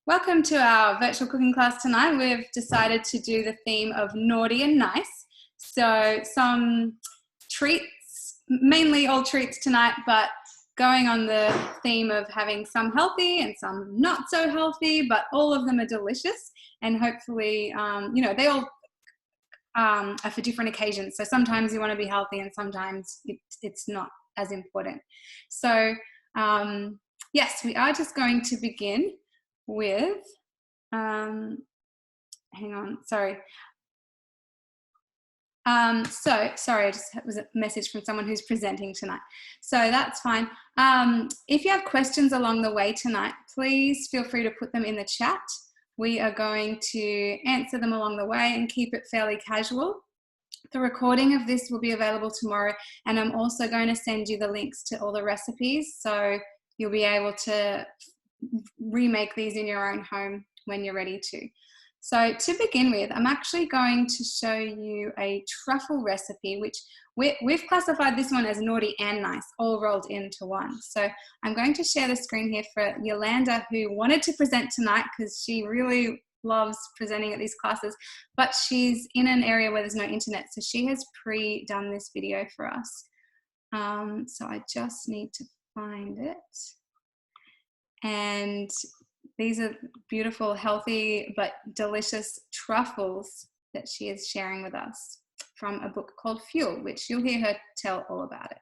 Welcome to our virtual cooking class tonight. We've decided to do the theme of naughty and nice. So some treats, mainly all treats tonight, but going on the theme of having some healthy and some not so healthy, but all of them are delicious. And hopefully, they all are for different occasions. So sometimes you want to be healthy and sometimes it's not as important. So yes, we are just going to begin with, hang on, sorry. Sorry, I just was a message from someone who's presenting tonight. So that's fine. If you have questions along the way tonight, please feel free to put them in the chat. We are going to answer them along the way and keep it fairly casual. The recording of this will be available tomorrow, and I'm also going to send you the links to all the recipes, so you'll be able to remake these in your own home when you're ready to. So to begin with, I'm actually going to show you a truffle recipe, which we've classified this one as naughty and nice, all rolled into one. So I'm going to share the screen here for Yolanda, who wanted to present tonight because she really loves presenting at these classes, but she's in an area where there's no internet, so she has pre-done this video for us. So I just need to find it. And these are beautiful, healthy, but delicious truffles that she is sharing with us from a book called Fuel, which you'll hear her tell all about it.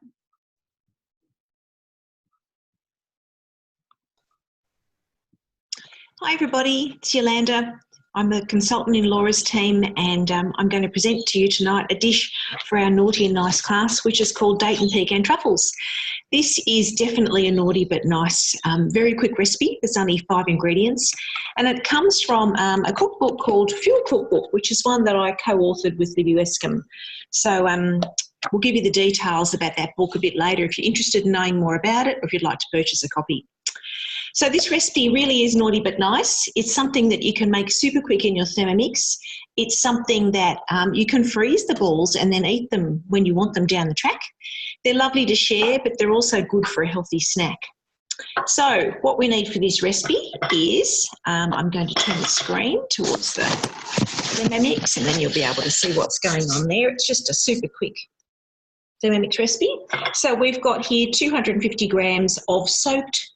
Hi everybody, it's Yolanda. I'm a consultant in Laura's team, and I'm going to present to you tonight a dish for our naughty and nice class, which is called Date and Pecan Truffles. This is definitely a naughty but nice, very quick recipe. There's only 5 ingredients, and it comes from a cookbook called Fuel Cookbook, which is one that I co-authored with Libby Westcombe. So we'll give you the details about that book a bit later if you're interested in knowing more about it, or if you'd like to purchase a copy. So this recipe really is naughty but nice. It's something that you can make super quick in your Thermomix. It's something that you can freeze the balls and then eat them when you want them down the track. They're lovely to share, but they're also good for a healthy snack. So what we need for this recipe is, I'm going to turn the screen towards the Thermomix, and then you'll be able to see what's going on there. It's just a super quick Thermomix recipe. So we've got here 250 grams of soaked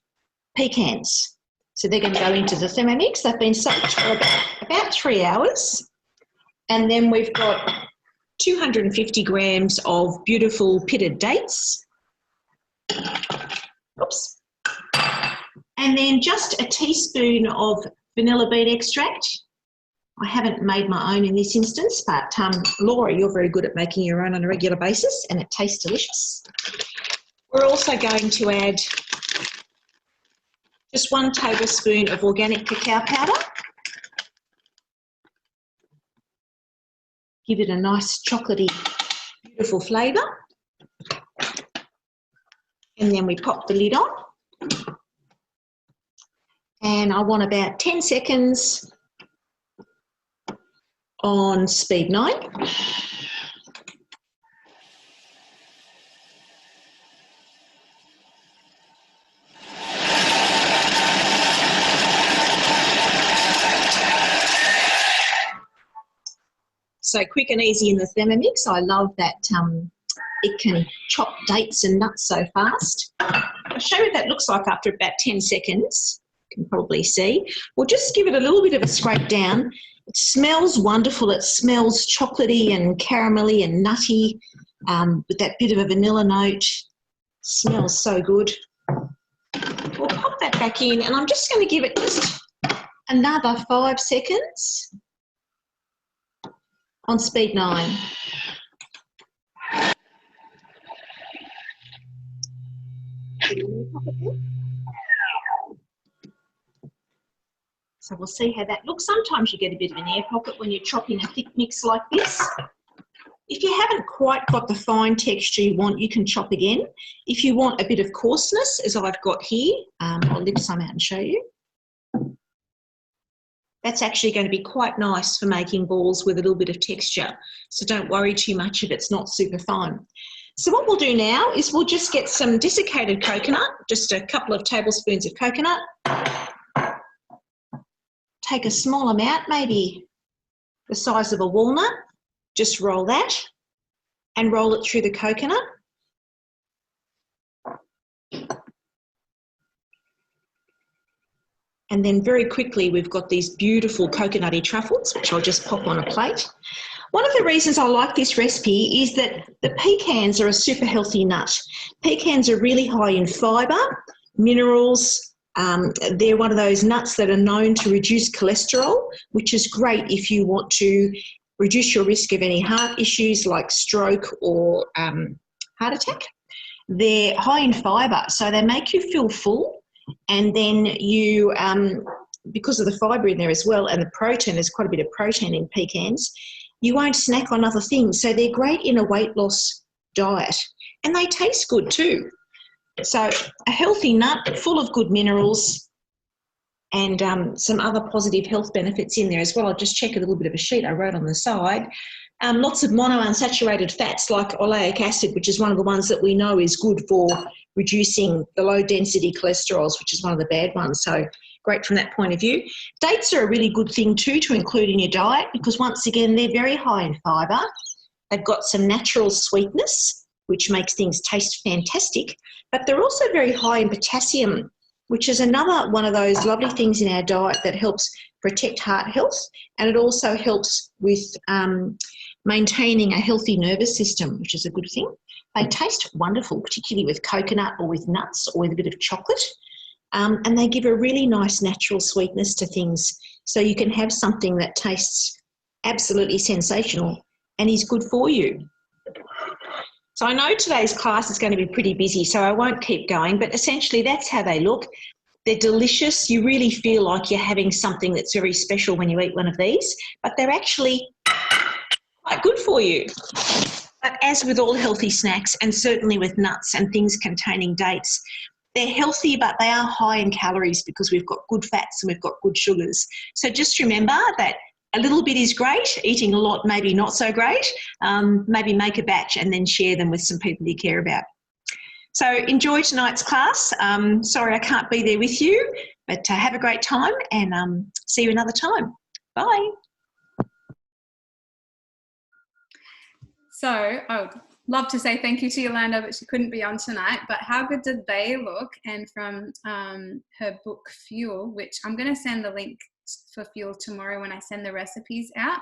pecans. So they're going to go into the Thermomix. They've been soaked for about 3 hours. And then we've got 250 grams of beautiful pitted dates. Oops. And then just a teaspoon of vanilla bean extract. I haven't made my own in this instance, but Laura, you're very good at making your own on a regular basis, and it tastes delicious. We're also going to add just 1 tablespoon of organic cacao powder. Give it a nice chocolatey, beautiful flavour. And then we pop the lid on. And I want about 10 seconds on speed 9. So quick and easy in the Thermomix. I love that it can chop dates and nuts so fast. I'll show you what that looks like after about 10 seconds. You can probably see. We'll just give it a little bit of a scrape down. It smells wonderful. It smells chocolatey and caramelly and nutty with that bit of a vanilla note. It smells so good. We'll pop that back in, and I'm just going to give it just another 5 seconds on speed 9. So we'll see how that looks. Sometimes you get a bit of an air pocket when you're chopping a thick mix like this. If you haven't quite got the fine texture you want, you can chop again. If you want a bit of coarseness, as I've got here, I'll lift some out and show you. That's actually going to be quite nice for making balls with a little bit of texture. So don't worry too much if it's not super fine. So what we'll do now is we'll just get some desiccated coconut, just a couple of tablespoons of coconut. take a small amount, maybe the size of a walnut, just roll that and roll it through the coconut. And then very quickly, we've got these beautiful coconutty truffles, which I'll just pop on a plate. One of the reasons I like this recipe is that the pecans are a super healthy nut. Pecans are really high in fibre, minerals. They're one of those nuts that are known to reduce cholesterol, which is great if you want to reduce your risk of any heart issues like stroke or heart attack. They're high in fibre, so they make you feel full. And then you, because of the fibre in there as well and the protein, there's quite a bit of protein in pecans, you won't snack on other things. So they're great in a weight loss diet. And they taste good too. So a healthy nut full of good minerals and some other positive health benefits in there as well. I'll just check a little bit of a sheet I wrote on the side. Lots of monounsaturated fats like oleic acid, which is one of the ones that we know is good for reducing the low density cholesterols, which is one of the bad ones. So great from that point of view. Dates are a really good thing too to include in your diet because once again, they're very high in fibre. They've got some natural sweetness, which makes things taste fantastic, but they're also very high in potassium, which is another one of those lovely things in our diet that helps protect heart health, and it also helps with maintaining a healthy nervous system, which is a good thing. They taste wonderful, particularly with coconut or with nuts or with a bit of chocolate, and they give a really nice natural sweetness to things, so you can have something that tastes absolutely sensational and is good for you. So I know today's class is going to be pretty busy, so I won't keep going, but essentially that's how they look. They're delicious. You really feel like you're having something that's very special when you eat one of these, but they're actually quite good for you. But as with all healthy snacks, and certainly with nuts and things containing dates, they're healthy, but they are high in calories because we've got good fats and we've got good sugars. So just remember that a little bit is great, eating a lot maybe not so great. Maybe make a batch and then share them with some people you care about. So enjoy tonight's class. Sorry I can't be there with you, but have a great time and see you another time. Bye. So I would love to say thank you to Yolanda, but she couldn't be on tonight. But how good did they look? And from her book Fuel, which I'm going to send the link for Fuel tomorrow when I send the recipes out.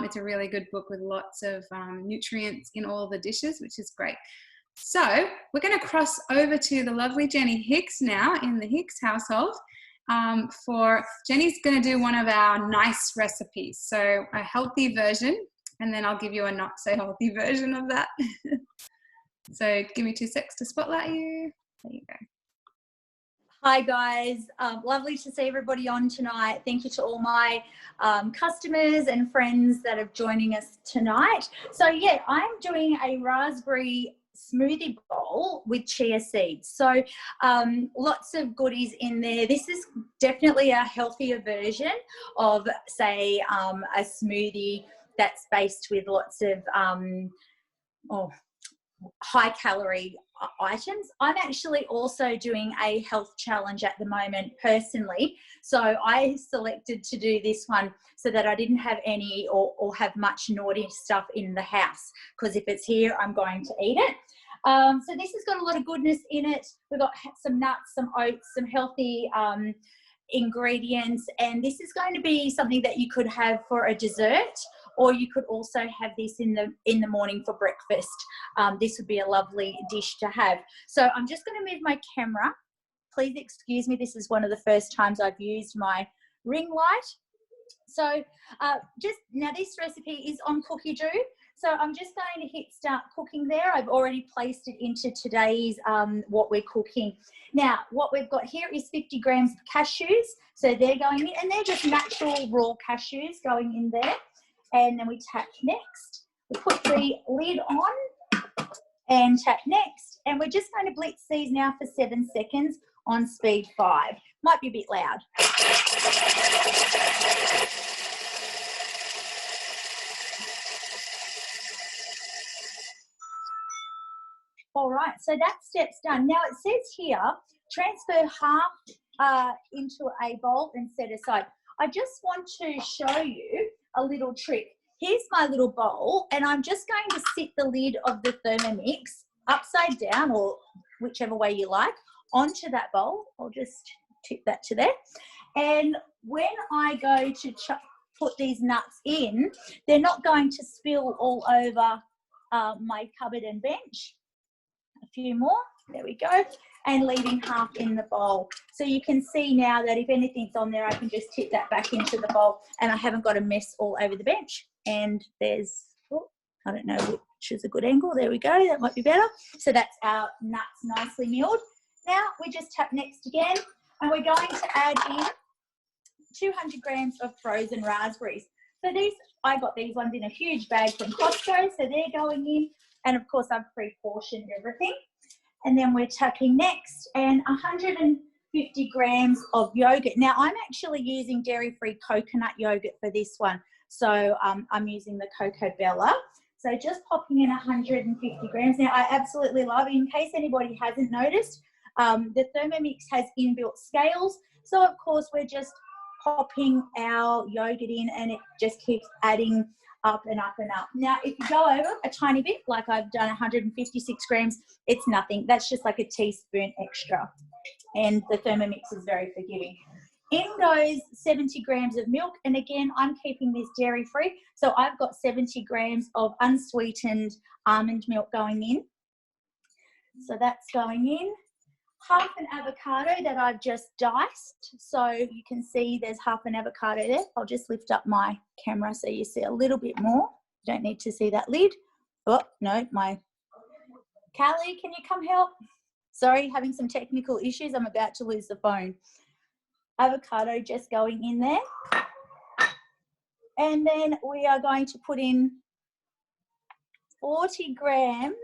It's a really good book with lots of nutrients in all the dishes, which is great. So we're going to cross over to the lovely Jenny Hicks now in the Hicks household. Jenny's going to do one of our nice recipes, so a healthy version, and then I'll give you a not so healthy version of that. So give me 2 secs to spotlight you. There you go. Hi guys, lovely to see everybody on tonight. Thank you to all my customers and friends that are joining us tonight. So yeah, I'm doing a raspberry smoothie bowl with chia seeds. So lots of goodies in there. This is definitely a healthier version of say a smoothie that's based with lots of high calorie items. I'm actually also doing a health challenge at the moment personally, so I selected to do this one so that I didn't have any or have much naughty stuff in the house, because if it's here I'm going to eat it. So this has got a lot of goodness in it. We've got some nuts, some oats, some healthy ingredients, and this is going to be something that you could have for a dessert, or you could also have this in the morning for breakfast. This would be a lovely dish to have. So I'm just going to move my camera. Please excuse me, this is one of the first times I've used my ring light. So just now this recipe is on cookie dough. So I'm just going to hit start cooking there. I've already placed it into today's what we're cooking. Now what we've got here is 50 grams of cashews. So they're going in, and they're just natural raw cashews going in there. And then we tap next. We put the lid on and tap next. And we're just going to blitz these now for 7 seconds on speed 5. Might be a bit loud. All right, so that step's done. Now it says here, transfer half into a bowl and set aside. I just want to show you a little trick. Here's my little bowl, and I'm just going to sit the lid of the Thermomix upside down, or whichever way you like, onto that bowl. I'll just tip that to there. And when I go to put these nuts in, they're not going to spill all over my cupboard and bench. A few more, there we go, and leaving half in the bowl. So you can see now that if anything's on there, I can just tip that back into the bowl, and I haven't got a mess all over the bench. And there's, oh, I don't know which is a good angle. There we go, that might be better. So that's our nuts nicely milled. Now we just tap next again, and we're going to add in 200 grams of frozen raspberries. So these, I got these ones in a huge bag from Costco, so they're going in. And of course, I've pre-portioned everything. And then we're tapping next, and 150 grams of yogurt. Now, I'm actually using dairy-free coconut yogurt for this one. So I'm using the Cocoa Bella. So just popping in 150 grams. Now, I absolutely love it. In case anybody hasn't noticed, the Thermomix has inbuilt scales. So, of course, we're just popping our yogurt in, and it just keeps adding up and up and up. Now, if you go over a tiny bit, like I've done 156 grams, it's nothing. That's just like a teaspoon extra. And the Thermomix is very forgiving. In goes 70 grams of milk. And again, I'm keeping this dairy free. So I've got 70 grams of unsweetened almond milk going in. So that's going in. Half an avocado that I've just diced. So you can see there's half an avocado there. I'll just lift up my camera so you see a little bit more. Don't need to see that lid. Oh, no, my Callie, can you come help? Sorry, having some technical issues. I'm about to lose the phone. Avocado just going in there. And then we are going to put in 40 grams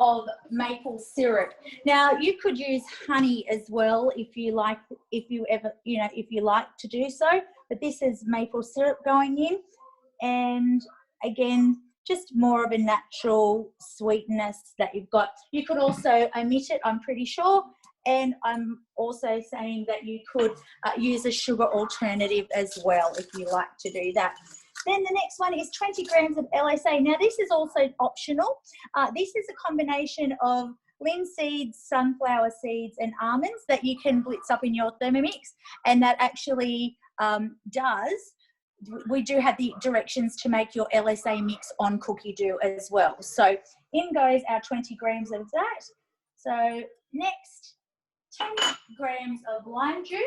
of maple syrup. Now, you could use honey as well if you like, if you like to do so, but this is maple syrup going in. And again, just more of a natural sweetness that you've got. You could also omit it, I'm pretty sure. And I'm also saying that you could use a sugar alternative as well if you like to do that. Then the next one is 20 grams of LSA. Now, this is also optional. This is a combination of linseed, sunflower seeds, and almonds that you can blitz up in your Thermomix. And that actually we do have the directions to make your LSA mix on cookie dough as well. So in goes our 20 grams of that. So next, 10 grams of lime juice.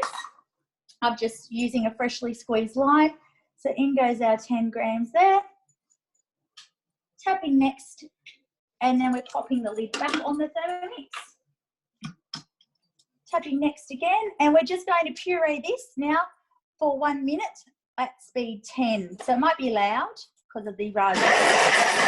I'm just using a freshly squeezed lime. So in goes our 10 grams there. Tapping next, and then we're popping the lid back on the Thermomix. Tapping next again, and we're just going to puree this now for 1 minute at speed 10. So it might be loud because of the raspberry.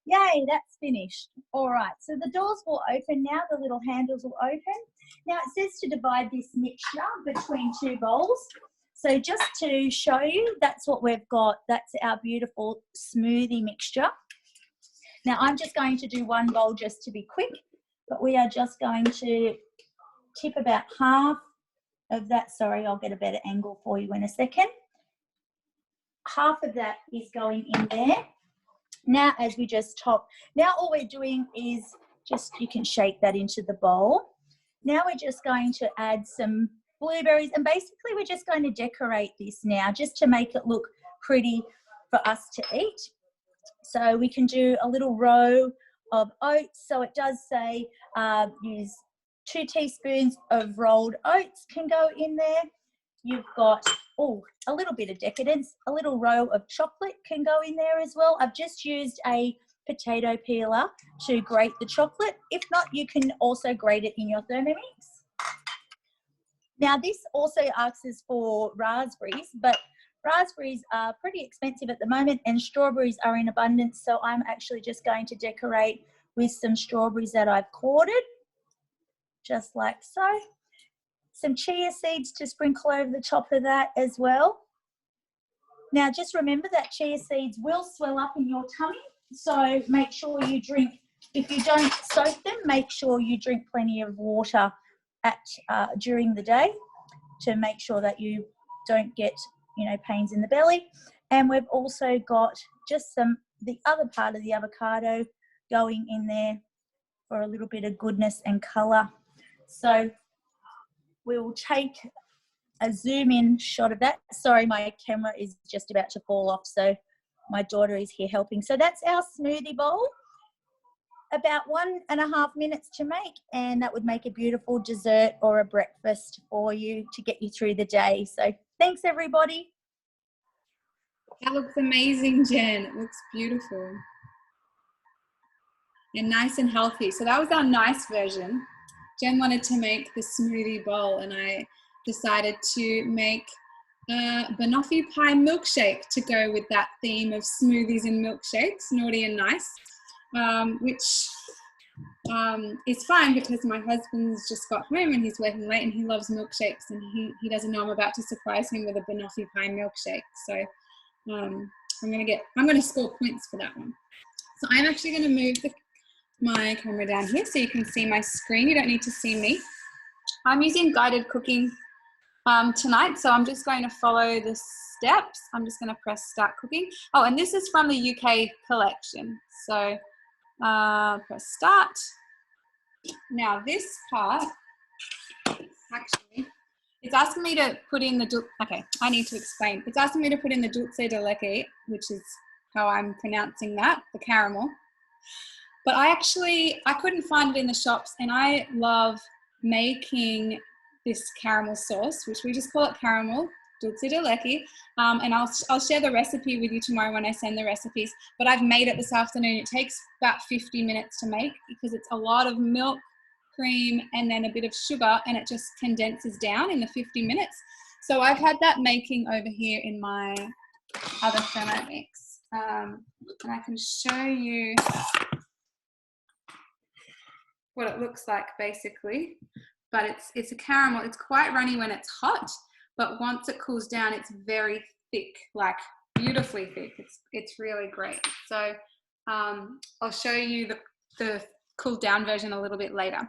Yay, that's finished. All right, so the doors will open now, the little handles will open. Now it says to divide this mixture between 2 bowls. So just to show you, that's what we've got. That's our beautiful smoothie mixture. Now I'm just going to do 1 bowl just to be quick, but we are just going to tip about half of that. Sorry, I'll get a better angle for you in a second. Half of that is going in there. Now, as we just top, now all we're doing is just, you can shake that into the bowl. Now we're just going to add some blueberries, and basically we're just going to decorate this now just to make it look pretty for us to eat. So we can do a little row of oats. So it does say use 2 teaspoons of rolled oats can go in there. You've got, a little bit of Decadence, a little row of chocolate can go in there as well. I've just used a potato peeler to grate the chocolate. If not, you can also grate it in your Thermomix. Now, this also asks for raspberries, but raspberries are pretty expensive at the moment and strawberries are in abundance. So I'm actually just going to decorate with some strawberries that I've quartered, just like so. Some chia seeds to sprinkle over the top of that as well. Now, just remember that chia seeds will swell up in your tummy. So make sure you drink, if you don't soak them, make sure you drink plenty of water during the day to make sure that you don't get, pains in the belly. And we've also got just the other part of the avocado going in there for a little bit of goodness and colour. So we'll take a zoom in shot of that. Sorry, my camera is just about to fall off, so my daughter is here helping. So that's our smoothie bowl. About 1.5 minutes to make, and that would make a beautiful dessert or a breakfast for you to get you through the day. So thanks, everybody. That looks amazing, Jen. It looks beautiful. And nice and healthy. So that was our nice version. Jen wanted to make the smoothie bowl, and I decided to make a Banoffee Pie Milkshake to go with that theme of smoothies and milkshakes, naughty and nice, which is fine because my husband's just got home and he's working late and he loves milkshakes, and he doesn't know I'm about to surprise him with a Banoffee Pie Milkshake. So I'm going to score points for that one. So I'm actually going to move my camera down here so you can see my screen. You don't need to see me. I'm using guided cooking tonight, so I'm just going to follow the steps. I'm just going to press start cooking. Oh, and this is from the UK collection. So press start. Now this part, actually, it's asking me to put in I need to explain. It's asking me to put in the Dulce De Leche, which is how I'm pronouncing that, the caramel. But I couldn't find it in the shops, and I love making this caramel sauce, which we just call it caramel, Dulce De Leche, and I'll share the recipe with you tomorrow when I send the recipes, but I've made it this afternoon. It takes about 50 minutes to make because it's a lot of milk, cream, and then a bit of sugar, and it just condenses down in the 50 minutes. So I've had that making over here in my other Thermomix, and I can show you what it looks like basically, but it's a caramel. It's quite runny when it's hot, but once it cools down, it's very thick, like beautifully thick. It's really great. So I'll show you the cooled down version a little bit later.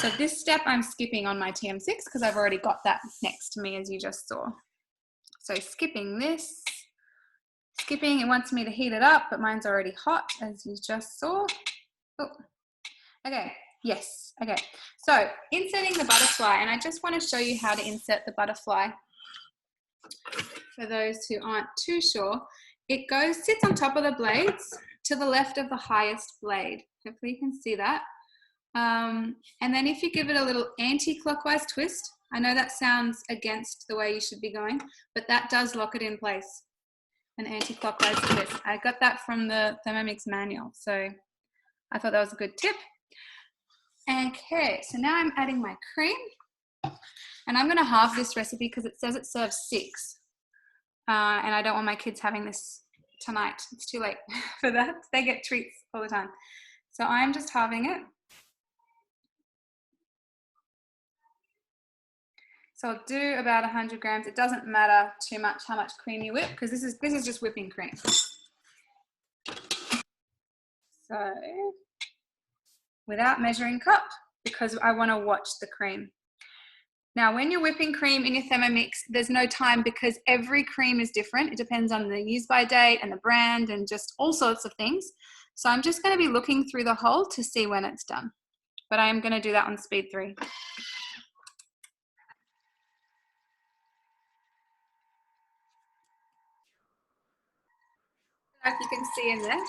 So this step I'm skipping on my TM6 because I've already got that next to me, as you just saw. So skipping this, it wants me to heat it up, but mine's already hot, as you just saw. Oh, okay. Yes, okay. So inserting the butterfly, and I just want to show you how to insert the butterfly for those who aren't too sure. It sits on top of the blades to the left of the highest blade. Hopefully you can see that. And then if you give it a little anti-clockwise twist, I know that sounds against the way you should be going, but that does lock it in place, an anti-clockwise twist. I got that from the Thermomix manual, so I thought that was a good tip. Okay, so now I'm adding my cream, and I'm going to halve this recipe because it says it serves 6, and I don't want my kids having this tonight. It's too late for that. They get treats all the time. So I'm just halving it. So I'll do about 100 grams. It doesn't matter too much how much cream you whip because this is just whipping cream. So without measuring cup, because I want to watch the cream. Now, when you're whipping cream in your Thermomix, there's no time because every cream is different. It depends on the use by date and the brand and just all sorts of things. So I'm just going to be looking through the hole to see when it's done. But I am going to do that on speed 3. Hope you can see in there.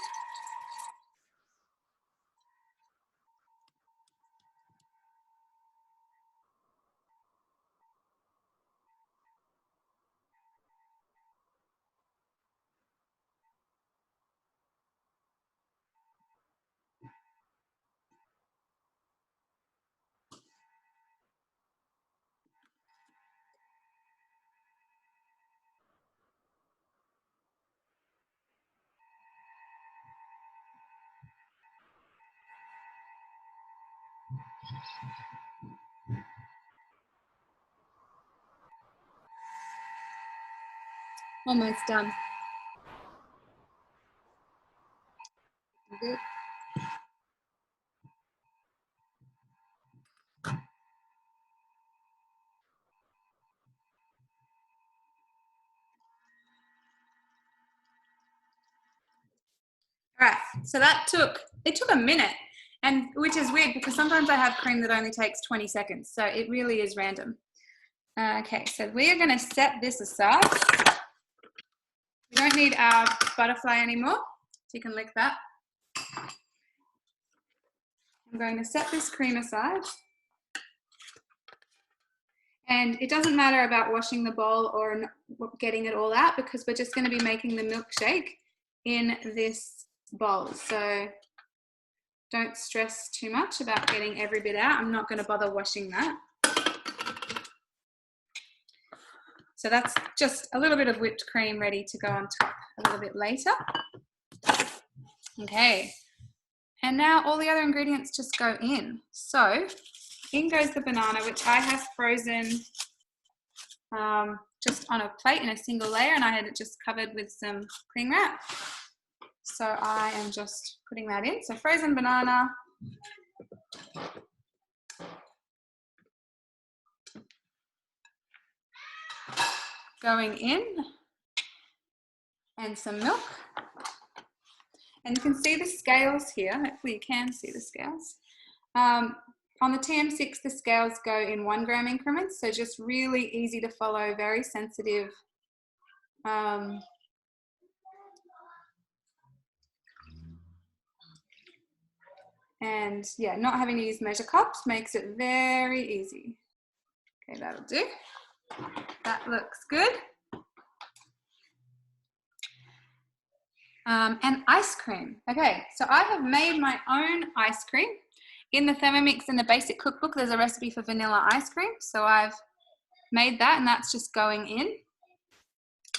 Almost done. Good. All right, so it took a minute, and which is weird because sometimes I have cream that only takes 20 seconds, so it really is random. Okay, so we are going to set this aside. We don't need our butterfly anymore, so you can lick that. I'm going to set this cream aside. And it doesn't matter about washing the bowl or getting it all out because we're just going to be making the milkshake in this bowl. So don't stress too much about getting every bit out. I'm not going to bother washing that. So that's just a little bit of whipped cream ready to go on top a little bit later. Okay, and now all the other ingredients just go in. So in goes the banana, which I have frozen just on a plate in a single layer, and I had it just covered with some cling wrap. So I am just putting that in. So frozen banana. Going in, and some milk. And you can see the scales here. Hopefully you can see the scales. On the TM6, the scales go in 1 gram increments, so just really easy to follow, very sensitive. And yeah, not having to use measure cups makes it very easy. Okay, that'll do. That looks good. And ice cream. Okay, so I have made my own ice cream. In the Thermomix in the basic cookbook, there's a recipe for vanilla ice cream. So I've made that, and that's just going in.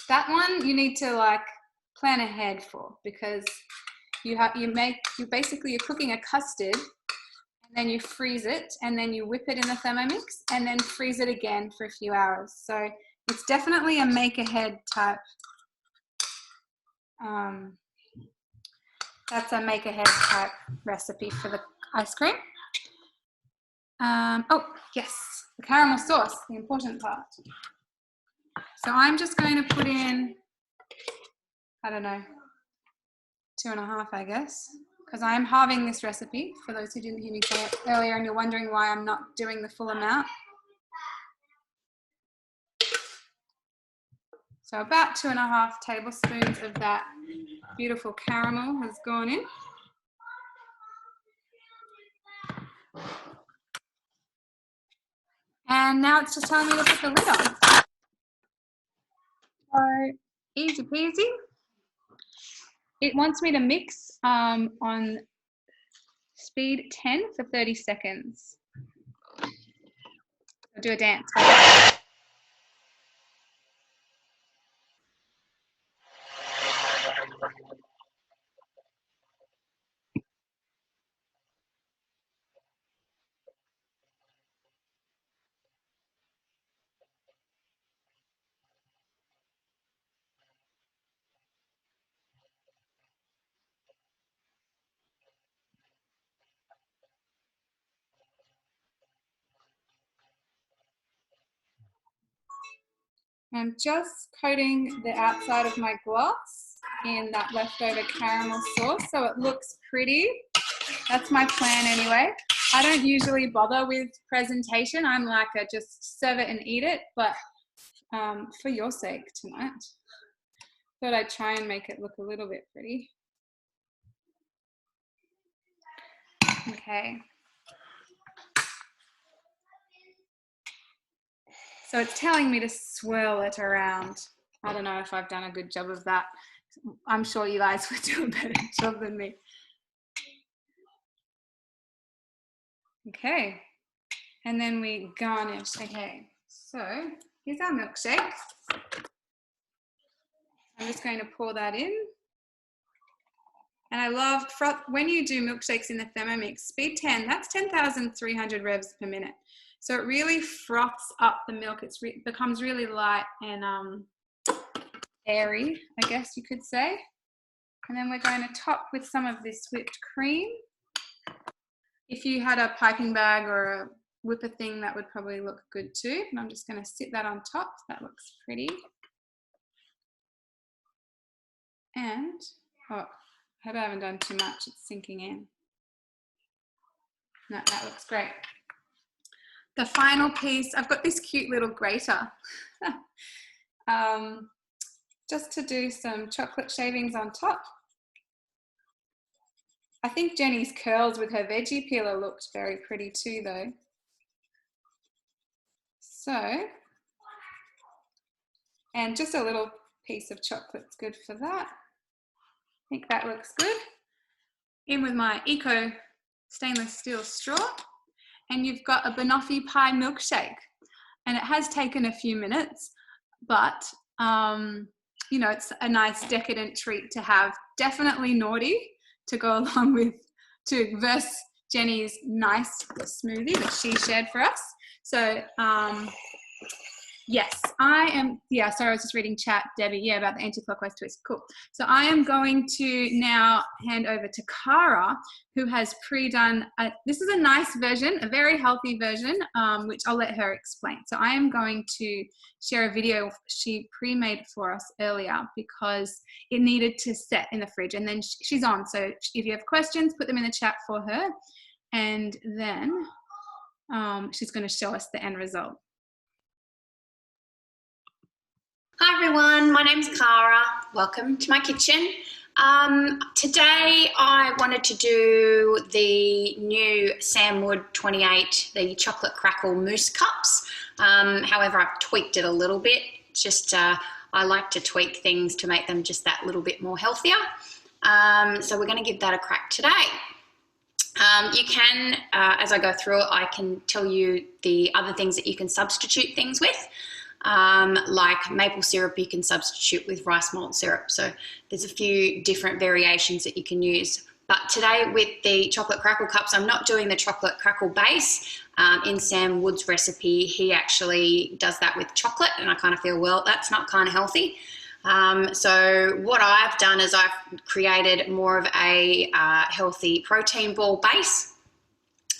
That one you need to like plan ahead for, because you're cooking a custard, and then you freeze it, and then you whip it in the Thermomix, and then freeze it again for a few hours. So it's definitely a make ahead type. That's a make ahead type recipe for the ice cream. Oh yes, the caramel sauce, the important part. So I'm just going to put in, I don't know, 2.5, I guess, because I'm halving this recipe, for those who didn't hear me say it earlier and you're wondering why I'm not doing the full amount. So about 2.5 tablespoons of that beautiful caramel has gone in. And now it's just telling me to put the lid on. So easy peasy. It wants me to mix on speed 10 for 30 seconds. I'll do a dance. I'm just coating the outside of my glass in that leftover caramel sauce so it looks pretty. That's my plan anyway. I don't usually bother with presentation. I'm like a just serve it and eat it, but for your sake tonight, Thought I'd try and make it look a little bit pretty. Okay. So it's telling me to swirl it around. I don't know if I've done a good job of that. I'm sure you guys would do a better job than me. Okay. And then we garnish. Okay. So here's our milkshake. I'm just going to pour that in. And I love, when you do milkshakes in the Thermomix, speed 10, that's 10,300 revs per minute. So it really froths up the milk. It becomes really light and airy, I guess you could say. And then we're going to top with some of this whipped cream. If you had a piping bag or a whipper thing, that would probably look good too. And I'm just going to sit that on top. That looks pretty. And, oh, I hope I haven't done too much. It's sinking in. No, that looks great. The final piece, I've got this cute little grater. Just to do some chocolate shavings on top. I think Jenny's curls with her veggie peeler looked very pretty too though. So, and just a little piece of chocolate's good for that. I think that looks good. In with my eco stainless steel straw. And you've got a Banoffee Pie Milkshake. And it has taken a few minutes, but you know, it's a nice decadent treat to have. Definitely naughty to go along with, to verse Jenny's nice smoothie that she shared for us. So yes, I am, yeah, sorry, I was just reading chat, Debbie, yeah, about the anti-clockwise twist, cool. So I am going to now hand over to Cara, who has pre-done, this is a nice version, a very healthy version, which I'll let her explain. So I am going to share a video she pre-made for us earlier because it needed to set in the fridge, and then she's on. So if you have questions, put them in the chat for her, and then she's going to show us the end result. Hi everyone, my name's Cara. Welcome to my kitchen. Today I wanted to do the new Sam Wood 28, the chocolate crackle mousse cups. However, I've tweaked it a little bit. Just I like to tweak things to make them just that little bit more healthier. So we're going to give that a crack today. You can, as I go through it, I can tell you the other things that you can substitute things with. Like maple syrup you can substitute with rice malt syrup. So there's a few different variations that you can use. But today with the chocolate crackle cups, I'm not doing the chocolate crackle base. In Sam Wood's recipe, he actually does that with chocolate, and I kind of feel, well, that's not kind of healthy. So what I've done is I've created more of a healthy protein ball base.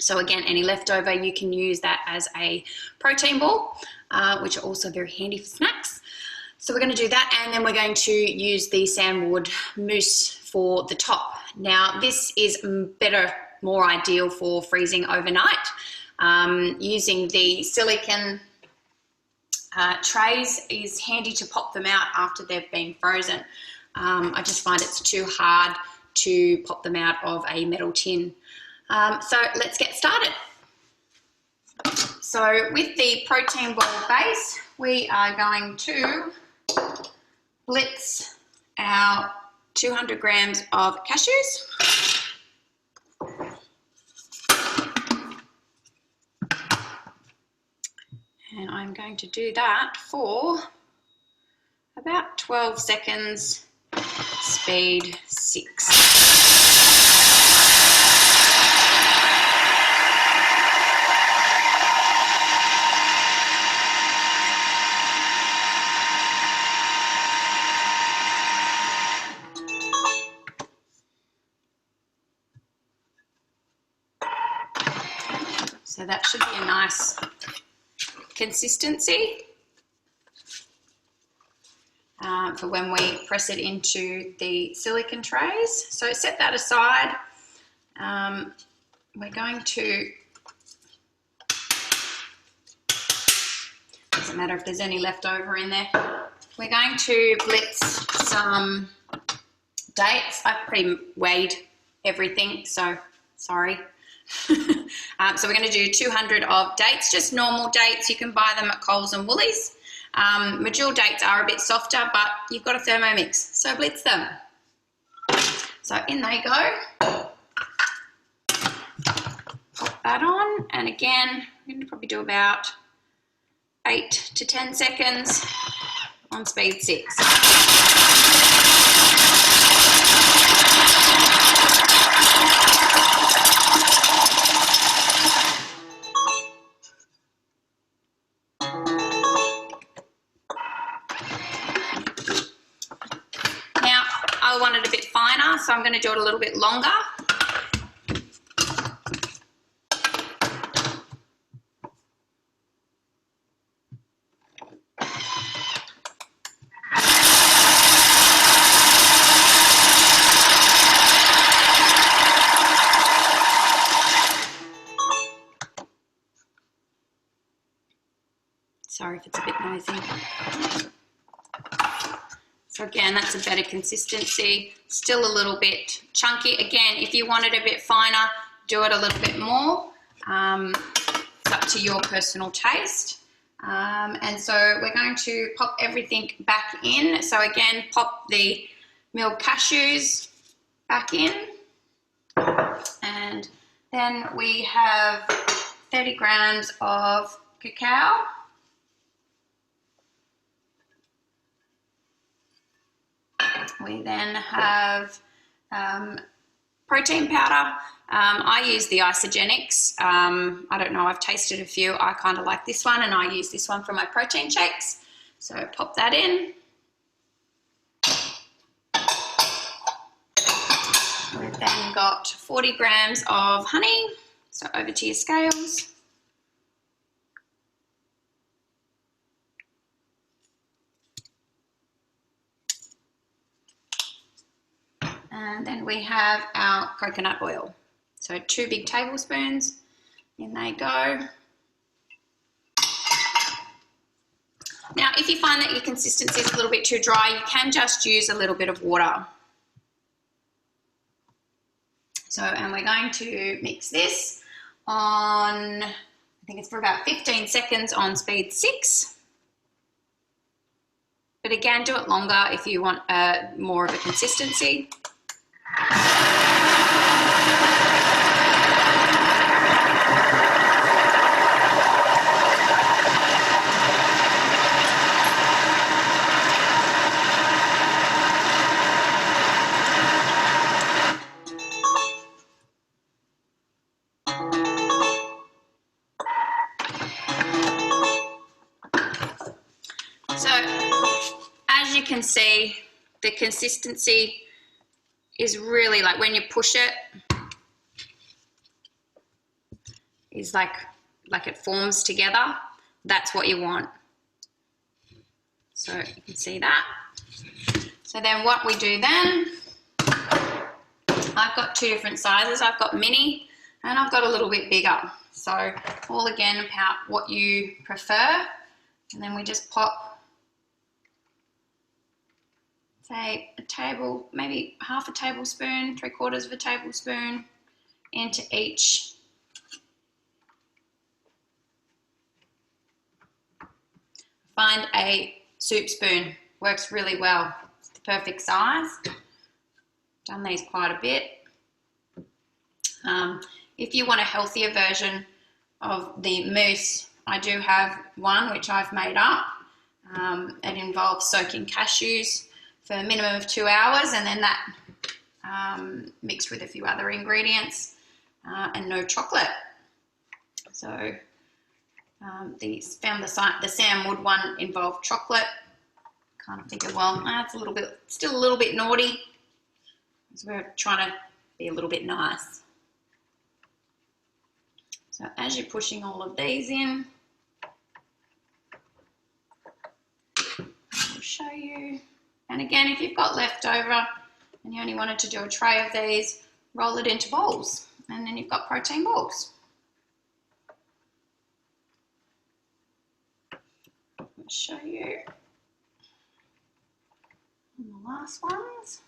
So again, any leftover, you can use that as a protein ball, which are also very handy for snacks. So we're going to do that, and then we're going to use the Sam Wood mousse for the top. Now this is better, more ideal for freezing overnight. Using the silicone trays is handy to pop them out after they've been frozen. I just find it's too hard to pop them out of a metal tin. So let's get started. So with the protein ball base, we are going to blitz our 200 grams of cashews. And I'm going to do that for about 12 seconds, speed 6. So that should be a nice consistency for when we press it into the silicone trays. So set that aside. We're going to, doesn't matter if there's any left over in there, we're going to blitz some dates. I've pre-weighed everything, so sorry. So we're going to do 200 of dates, just normal dates. You can buy them at Coles and Woolies. Medjool dates are a bit softer, but you've got a Thermomix, so blitz them. So in they go. Pop that on, and again, I'm going to probably do about 8 to 10 seconds on speed 6. Now, I want it a bit finer, so I'm going to do it a little bit longer. Sorry if it's a bit noisy. So again, that's a better consistency. Still a little bit chunky. Again, if you want it a bit finer, do it a little bit more. It's up to your personal taste. And so we're going to pop everything back in. So again, pop the milled cashews back in. And then we have 30 grams of cacao. We then have protein powder. I use the Isogenics. I don't know, I've tasted a few. I kind of like this one, and I use this one for my protein shakes. So pop that in. We've then got 40 grams of honey. So over to your scales. And then we have our coconut oil. So 2 big tablespoons, in they go. Now, if you find that your consistency is a little bit too dry, you can just use a little bit of water. So, and we're going to mix this on, I think it's for about 15 seconds on speed 6. But again, do it longer if you want more of a consistency. So, as you can see, the consistency is really like when you push it, is like it forms together. That's what you want. So you can see that. So then what we do then, I've got 2 different sizes. I've got mini and I've got a little bit bigger. So all again about what you prefer. And then we just pop, say maybe half a tablespoon, 3/4 of a tablespoon into each. Find a soup spoon, works really well. It's the perfect size. Done these quite a bit. If you want a healthier version of the mousse, I do have one which I've made up. It involves soaking cashews for a minimum of 2 hours, and then that mixed with a few other ingredients and no chocolate. So found the Sam Wood one involved chocolate. Kind of figured, well, it's a little bit, still a little bit naughty, because we're trying to be a little bit nice. So as you're pushing all of these in, I'll show you. And again, if you've got leftover and you only wanted to do a tray of these, roll it into balls, and then you've got protein balls. I'll show you. And the last ones.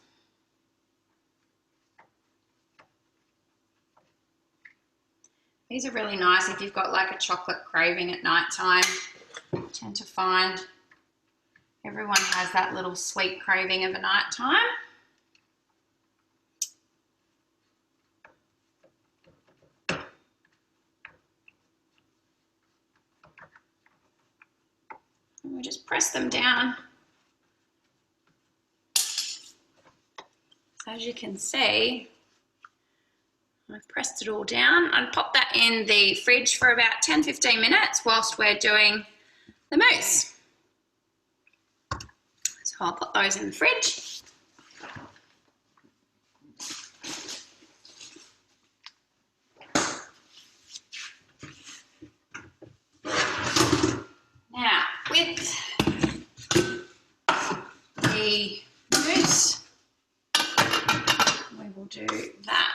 These are really nice if you've got like a chocolate craving at night time. I tend to find everyone has that little sweet craving of a night time. And we just press them down. So as you can see, I've pressed it all down. I'd pop that in the fridge for about 10-15 minutes whilst we're doing the mousse. So I'll put those in the fridge. Now, with the mousse, we will do that.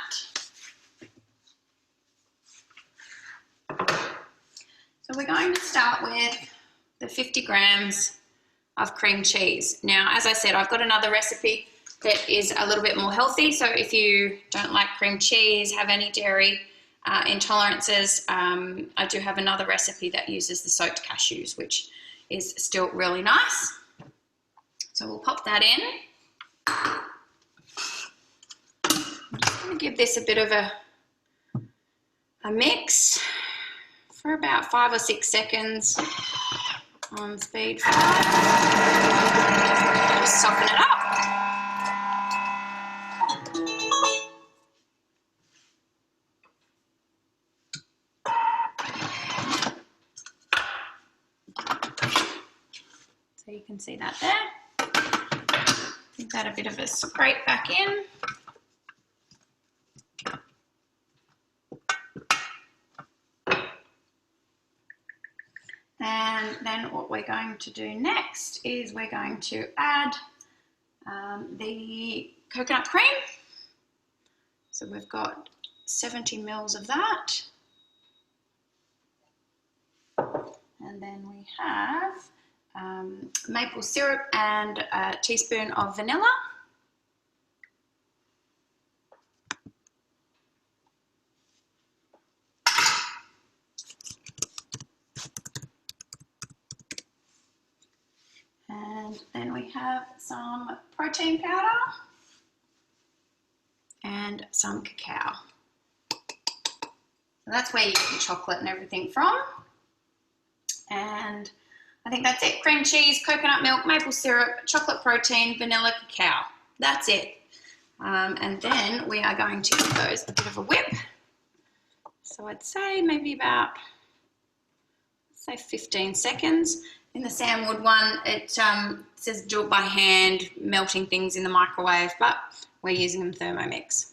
So we're going to start with the 50 grams of cream cheese. Now, as I said, I've got another recipe that is a little bit more healthy. So if you don't like cream cheese, have any dairy intolerances, I do have another recipe that uses the soaked cashews, which is still really nice. So we'll pop that in. I'm just going to give this a bit of a mix for about 5 or 6 seconds on speed 5. Just soften it up. So you can see that there. Give that a bit of a scrape back in. And then what we're going to do next is we're going to add the coconut cream. So we've got 70 mils of that. And then we have maple syrup and a teaspoon of vanilla. And then we have some protein powder and some cacao. So that's where you get your chocolate and everything from. And I think that's it. Cream cheese, coconut milk, maple syrup, chocolate protein, vanilla, cacao. That's it. And then we are going to give those a bit of a whip. So I'd say maybe about, say 15 seconds. In the Samwood one, it says do it by hand, melting things in the microwave, but we're using the Thermomix.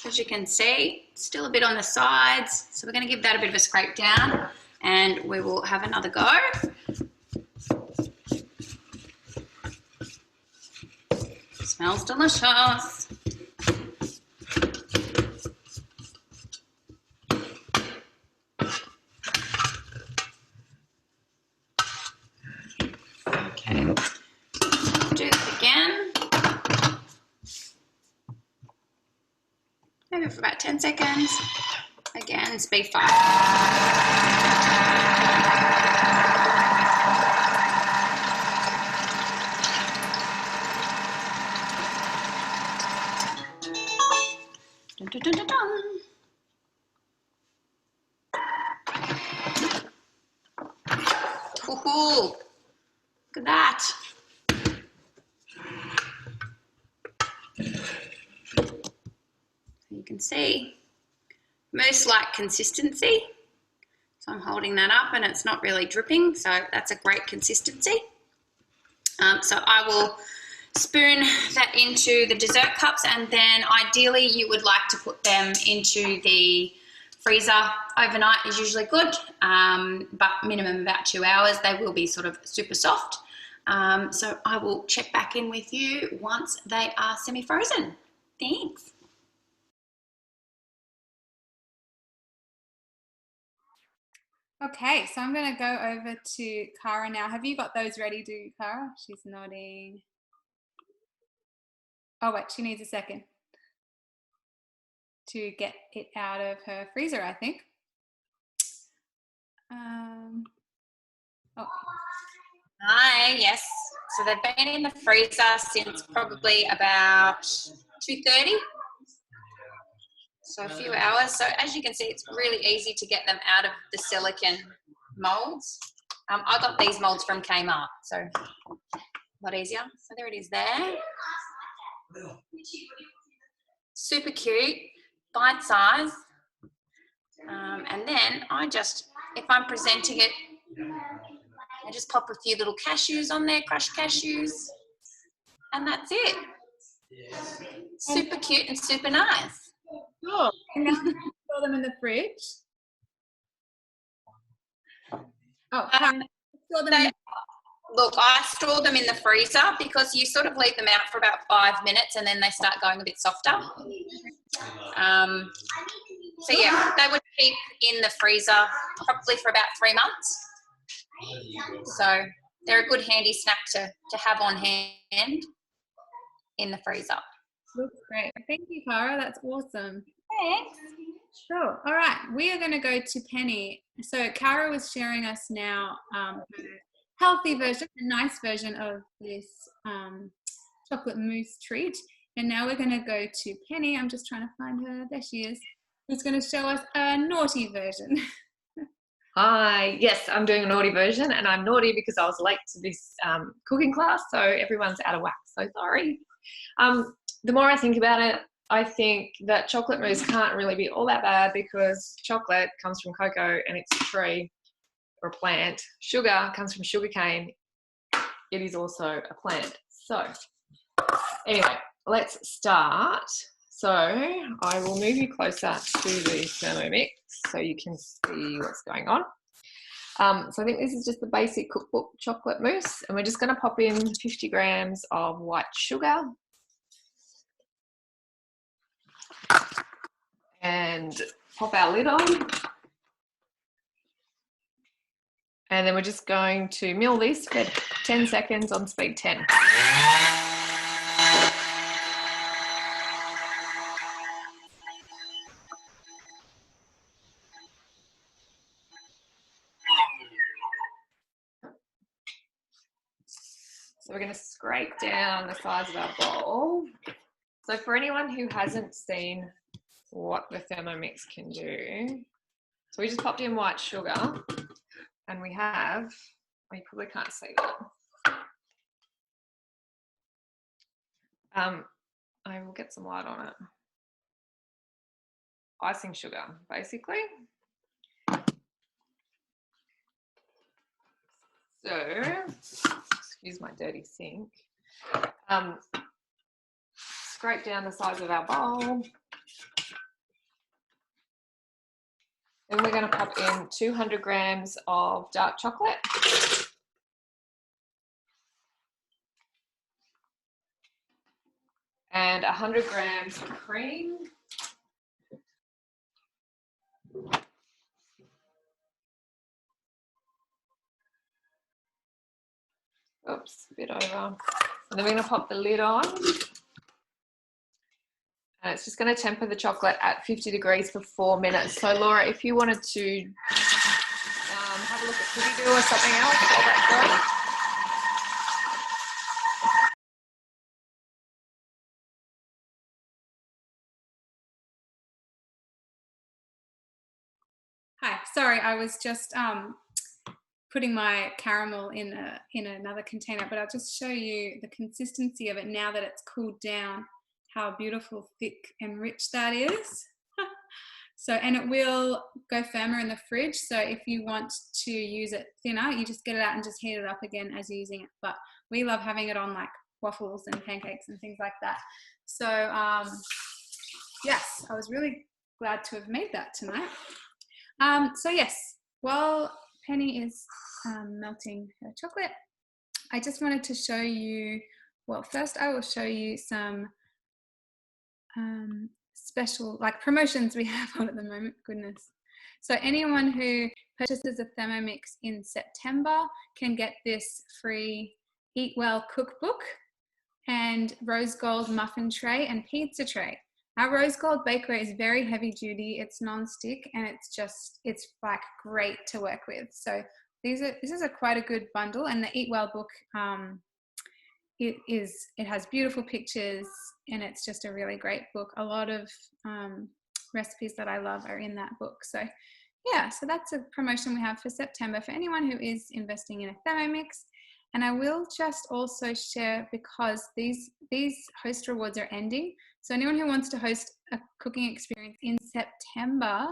As you can see, still a bit on the sides, so we're going to give that a bit of a scrape down and we will have another go. Smells delicious. Okay, do it again. Maybe for about 10 seconds. Again, speed 5. Dun, dun, dun, dun, dun. Ooh, look at that. You can see mousse-like consistency. So I'm holding that up and it's not really dripping, so that's a great consistency. So I will spoon that into the dessert cups, and then ideally you would like to put them into the freezer. Overnight is usually good, but minimum about 2 hours. They will be sort of super soft. So I will check back in with you once they are semi-frozen. Thanks. Okay, so I'm going to go over to Cara now. Have you got those ready, do you, Cara? She's nodding. Oh, wait, she needs a second to get it out of her freezer, I think. Oh. Hi, yes. So they've been in the freezer since probably about 2:30. So a few hours. So as you can see, it's really easy to get them out of the silicone molds. I got these molds from Kmart, so a lot easier. So there it is there. Super cute, bite size. And then if I'm presenting it, I just pop a few little cashews on there, crushed cashews, and that's it. Super cute and super nice. Cool. And now store them in the fridge. Oh, look, I store them in the freezer because you sort of leave them out for about 5 minutes and then they start going a bit softer. So yeah, they would keep in the freezer probably for about 3 months. So they're a good handy snack to have on hand in the freezer. Looks great. Thank you, Cara. That's awesome. Thanks. Cool. All right, we are going to go to Penny. So Cara was sharing us now her healthy version, a nice version of this chocolate mousse treat. And now we're going to go to Penny. I'm just trying to find her. There she is. Who's going to show us a naughty version. Hi, yes, I'm doing a naughty version, and I'm naughty because I was late to this cooking class, so everyone's out of whack, so sorry. The more I think about it, I think that chocolate mousse can't really be all that bad because chocolate comes from cocoa and it's a tree or a plant. Sugar comes from sugarcane. It is also a plant. So anyway, let's start. So I will move you closer to the Thermomix so you can see what's going on. So I think this is just the basic cookbook chocolate mousse, and we're just going to pop in 50 grams of white sugar and pop our lid on. And then we're just going to mill this for 10 seconds on speed 10. So we're going to scrape down the size of our bowl. So for anyone who hasn't seen what the Thermomix can do, so we just popped in white sugar and we have, well, you probably can't see that. I will get some light on it. Icing sugar, basically. So, excuse my dirty sink. Scrape down the size of our bowl. Then we're going to pop in 200 grams of dark chocolate. And 100 grams of cream. Oops, a bit over. And then we're going to pop the lid on. And it's just going to temper the chocolate at 50 degrees for 4 minutes. So Laura, if you wanted to have a look at Cookie Dough or something else while that's going. Hi, sorry, I was just putting my caramel in another container, but I'll just show you the consistency of it now that it's cooled down, how beautiful, thick and rich that is. So, and it will go firmer in the fridge. So if you want to use it thinner, you just get it out and just heat it up again as you're using it. But we love having it on like waffles and pancakes and things like that. So yes, I was really glad to have made that tonight. So yes, while Penny is melting her chocolate, I just wanted to show you, well, first I will show you some special, like, promotions we have on at the moment. Goodness. So anyone who purchases a Thermomix in September can get this free Eat Well cookbook and rose gold muffin tray and pizza tray. Our rose gold bakery is very heavy duty. It's non-stick, and it's like great to work with. So this is quite a good bundle. And the Eat Well book, it has beautiful pictures, and it's just a really great book. A lot of recipes that I love are in that book. So yeah, so that's a promotion we have for September for anyone who is investing in a Thermomix. And I will just also share, because these host rewards are ending. So anyone who wants to host a cooking experience in September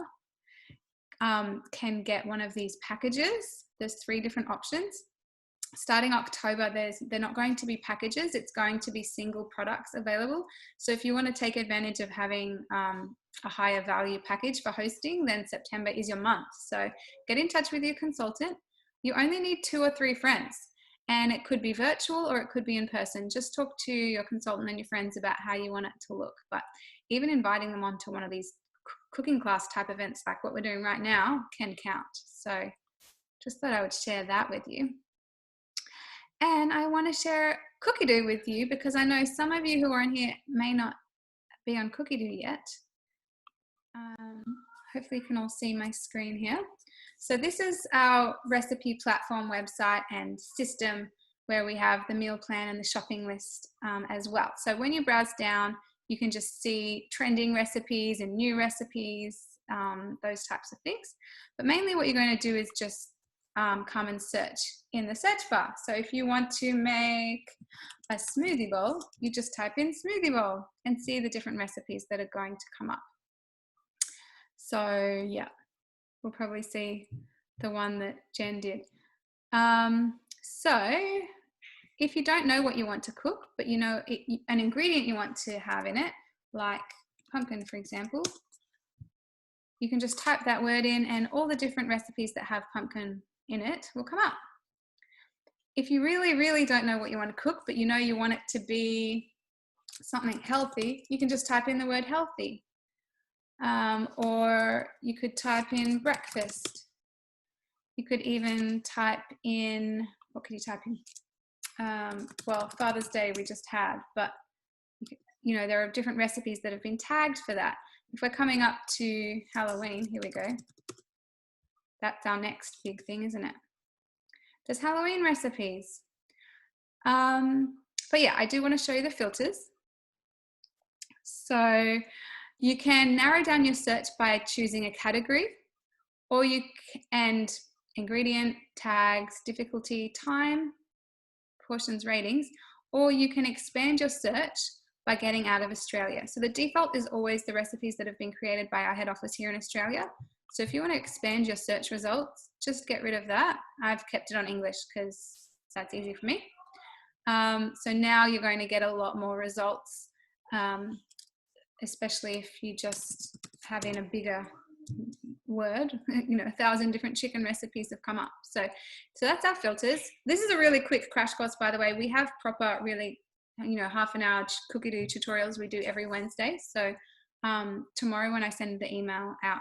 can get one of these packages. There's 3 different options. Starting October, they're not going to be packages. It's going to be single products available. So if you want to take advantage of having a higher value package for hosting, then September is your month. So get in touch with your consultant. You only need 2 or 3 friends. And it could be virtual or it could be in person. Just talk to your consultant and your friends about how you want it to look. But even inviting them onto one of these cooking class type events like what we're doing right now can count. So just thought I would share that with you. And I want to share Cookie Doo with you, because I know some of you who are in here may not be on Cookie Doo yet. Hopefully you can all see my screen here. So this is our recipe platform website and system where we have the meal plan and the shopping list as well. So when you browse down, you can just see trending recipes and new recipes, those types of things. But mainly what you're going to do is just come and search in the search bar. So if you want to make a smoothie bowl, you just type in smoothie bowl and see the different recipes that are going to come up. So yeah, we'll probably see the one that Jen did. So if you don't know what you want to cook, but you know an ingredient you want to have in it, like pumpkin, for example, you can just type that word in and all the different recipes that have pumpkin in it will come up. If you really, really don't know what you want to cook, but you know you want it to be something healthy, you can just type in the word healthy. Or you could type in breakfast. You could even type in, what could you type in? Well, Father's Day we just had, but you know, there are different recipes that have been tagged for that. If we're coming up to Halloween, here we go. That's our next big thing, isn't it? There's Halloween recipes. But yeah, I do want to show you the filters. So you can narrow down your search by choosing a category, or and ingredient, tags, difficulty, time, portions, ratings, or you can expand your search by getting out of Australia. So the default is always the recipes that have been created by our head office here in Australia. So if you want to expand your search results, just get rid of that. I've kept it on English because that's easy for me. So now you're going to get a lot more results, especially if you just have in a bigger word, you know, 1,000 different chicken recipes have come up. So that's our filters. This is a really quick crash course, by the way. We have proper, really, you know, half an hour Cookie Doo tutorials we do every Wednesday. So tomorrow when I send the email out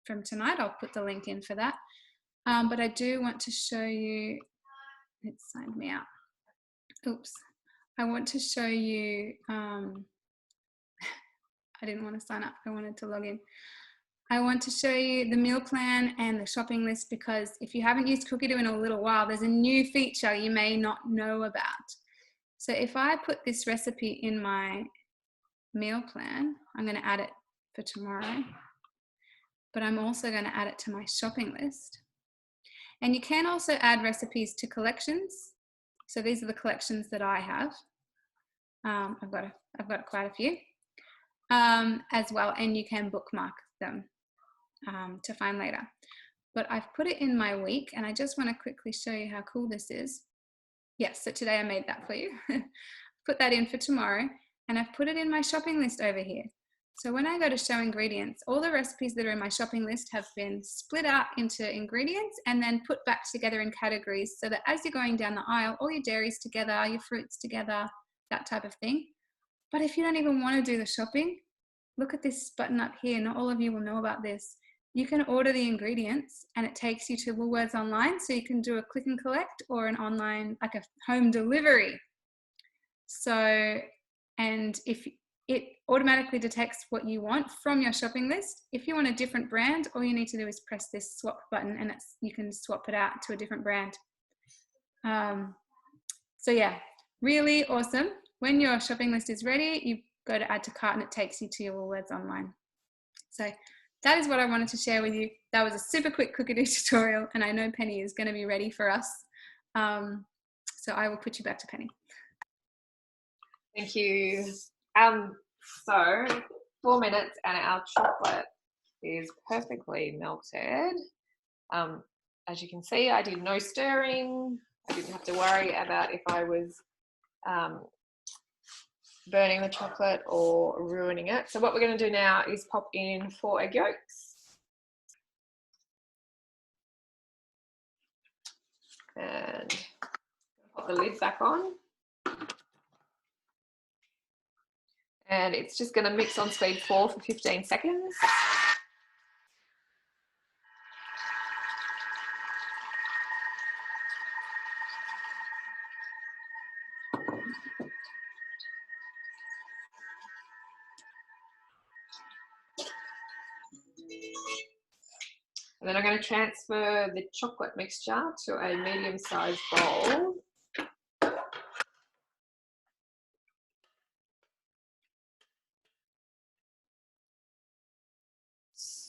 from tonight, I'll put the link in for that. But I do want to show you, it signed me out. Oops. I want to show you, I didn't want to sign up. I wanted to log in. I want to show you the meal plan and the shopping list, because if you haven't used Cookie Doo in a little while, there's a new feature you may not know about. So if I put this recipe in my meal plan, I'm going to add it for tomorrow, but I'm also going to add it to my shopping list. And you can also add recipes to collections. So these are the collections that I have. I've got quite a few as well, and you can bookmark them to find later. But I've put it in my week, and I just want to quickly show you how cool this is. Yes, so today I made that for you. put that in for tomorrow, and I've put it in my shopping list over here. So when I go to show ingredients, all the recipes that are in my shopping list have been split out into ingredients and then put back together in categories, so that as you're going down the aisle, all your dairies together, your fruits together, that type of thing. But if you don't even want to do the shopping, look at this button up here. Not all of you will know about this. You can order the ingredients and it takes you to Woolworths online, so you can do a click and collect or an online, like a home delivery. So, and if it automatically detects what you want from your shopping list. If you want a different brand, all you need to do is press this swap button and you can swap it out to a different brand. So yeah, really awesome. When your shopping list is ready, you go to add to cart and it takes you to your Woolworths online. So that is what I wanted to share with you. That was a super quick cookie tutorial, and I know Penny is going to be ready for us. So I will put you back to Penny. Thank you. So 4 minutes and our chocolate is perfectly melted. As you can see, I did no stirring. I didn't have to worry about if I was burning the chocolate or ruining it. So what we're going to do now is pop in 4 egg yolks. And pop the lid back on. And it's just going to mix on speed 4 for 15 seconds. And then I'm going to transfer the chocolate mixture to a medium-sized bowl.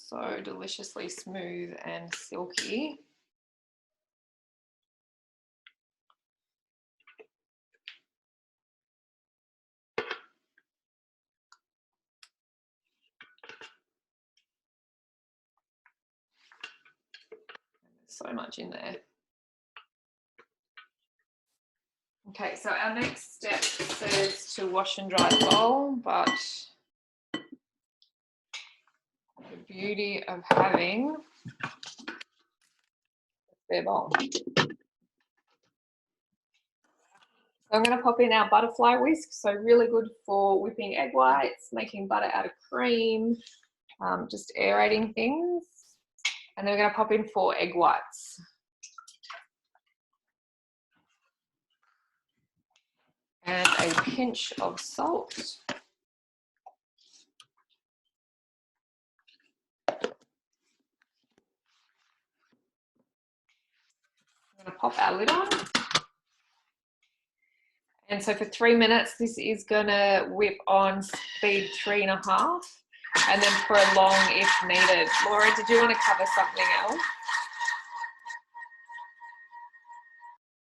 So deliciously smooth and silky. So much in there. Okay, so our next step says to wash and dry the bowl, but the beauty of having a spare bowl. So I'm going to pop in our butterfly whisk, so really good for whipping egg whites, making butter out of cream, just aerating things. And then we're going to pop in 4 egg whites. And a pinch of salt. I'm going to pop our lid on. And so for 3 minutes, this is going to whip on speed 3.5, and then prolong if needed. Laura, did you want to cover something else?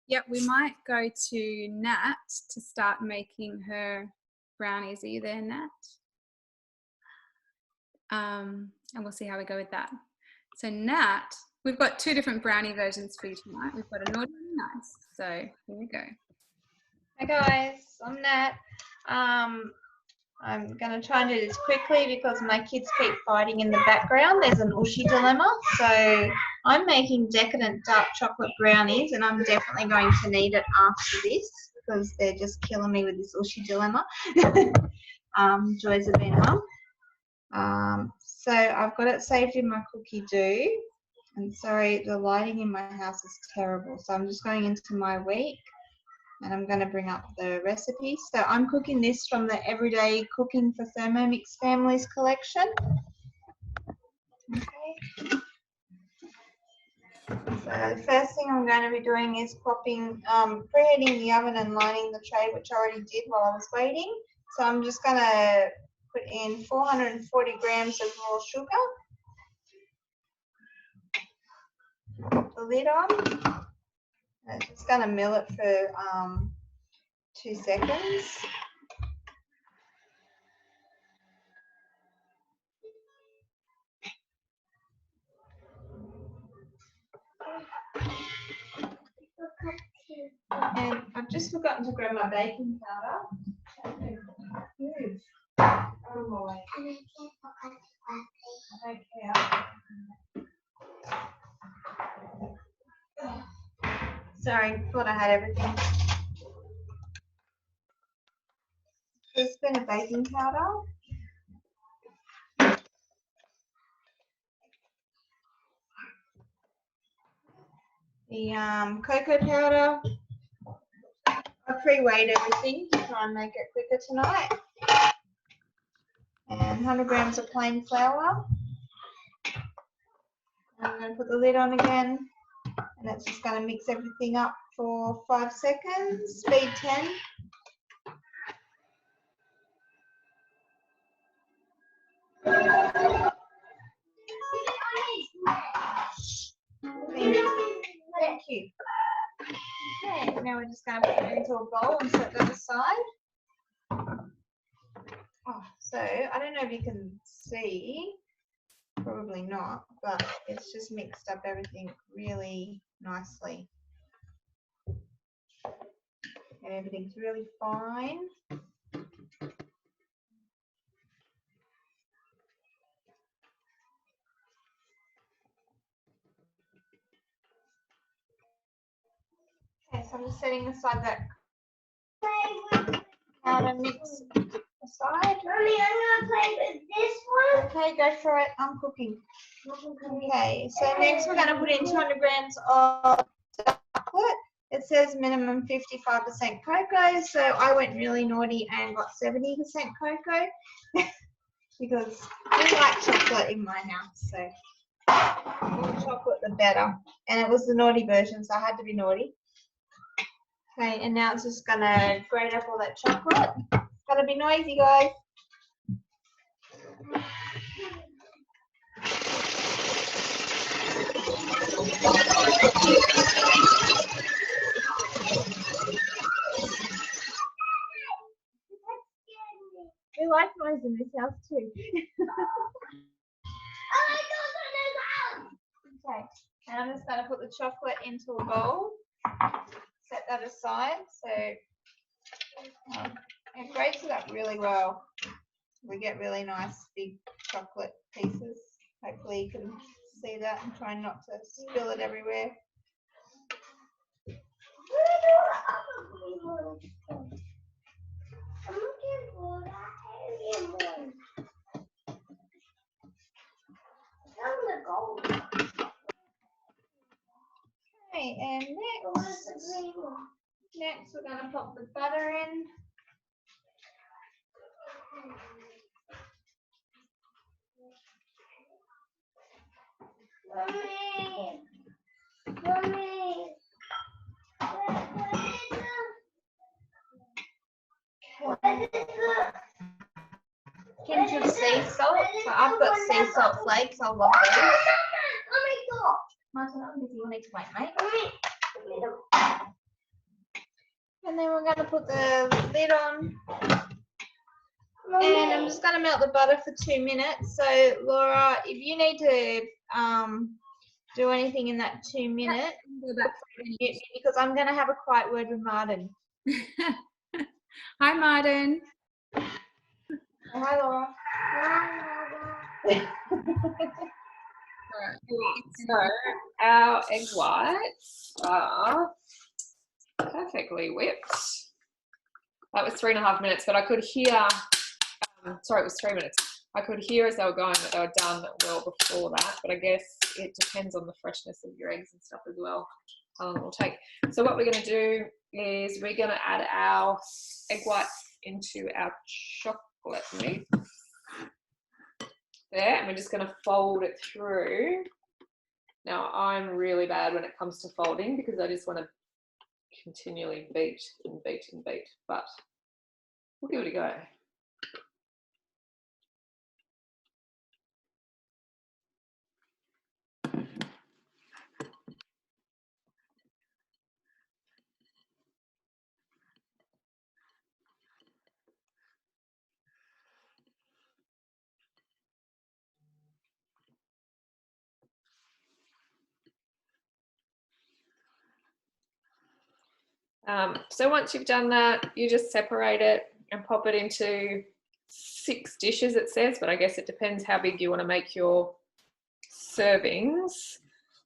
Yep, we might go to Nat to start making her brownies. Are you there, Nat? And we'll see how we go with that. So Nat, we've got 2 different brownie versions for you tonight. We've got a naughty and a nice. So here we go. Hi guys, I'm Nat. I'm going to try and do this quickly because my kids keep fighting in the background. There's an Ushi dilemma. So I'm making Decadent dark chocolate brownies, and I'm definitely going to need it after this because they're just killing me with this Ushi dilemma. Joys of being a mum. So I've got it saved in my cookie dough. And sorry, the lighting in my house is terrible. So I'm just going into my week. And I'm going to bring up the recipe. So I'm cooking this from the Everyday Cooking for Thermomix Families collection. Okay. So the first thing I'm going to be doing is popping, preheating the oven and lining the tray, which I already did while I was waiting. So I'm just going to put in 440 grams of raw sugar. Pop the lid on. I'm just going to mill it for 2 seconds. And I've just forgotten to grab my baking powder. Move. Oh boy. Okay. Sorry, thought I had everything. There's been a baking powder. The cocoa powder. I pre-weighed everything to try and make it quicker tonight. And 100 grams of plain flour. I'm going to put the lid on again, and that's just going to mix everything up for 5 seconds, speed 10. Thank you. Okay, now we're just going to put it into a bowl and set that aside. Oh, so I don't know if you can see, probably not, but it's just mixed up everything really nicely. And everything's really fine. Okay, so I'm just setting aside that powder mix aside. Mommy, I'm gonna play with this one. Okay, go for it. I'm cooking. Okay, so next we're going to put in 200 grams of chocolate. It says minimum 55% cocoa, so I went really naughty and got 70% cocoa because I like chocolate in my house, so the more chocolate the better. And it was the naughty version, so I had to be naughty. Okay, and now it's just going to grate up all that chocolate. It's going to be noisy, guys. We like noise in this house too. Okay, and I'm just going to put the chocolate into a bowl. Set that aside so it grates it up really well. We get really nice big chocolate pieces. Hopefully you can see that and try not to spill it everywhere. Okay, and next we're going to pop the butter in. Pinch of sea salt. So I've got sea salt flakes. I love those. Martin, I'm busy. You need to wait, mate. And then we're going to put the lid on. And I'm just going to melt the butter for 2 minutes. So, Laura, if you need to do anything in that 2 minutes, because I'm going to have a quiet word with Martin. Hi, Martin. Hi, Laura. So our egg whites are perfectly whipped. That was 3.5 minutes, but I could hear, sorry, it was 3 minutes. I could hear as they were going that they were done well before that, but I guess it depends on the freshness of your eggs and stuff as well, how long it will take. So what we're going to do is we're going to add our egg whites into our chocolate mix there, and we're just going to fold it through. Now, I'm really bad when it comes to folding because I just want to continually beat and beat and beat, but we'll give it a go. So once you've done that, you just separate it and pop it into 6 dishes, it says, but I guess it depends how big you want to make your servings.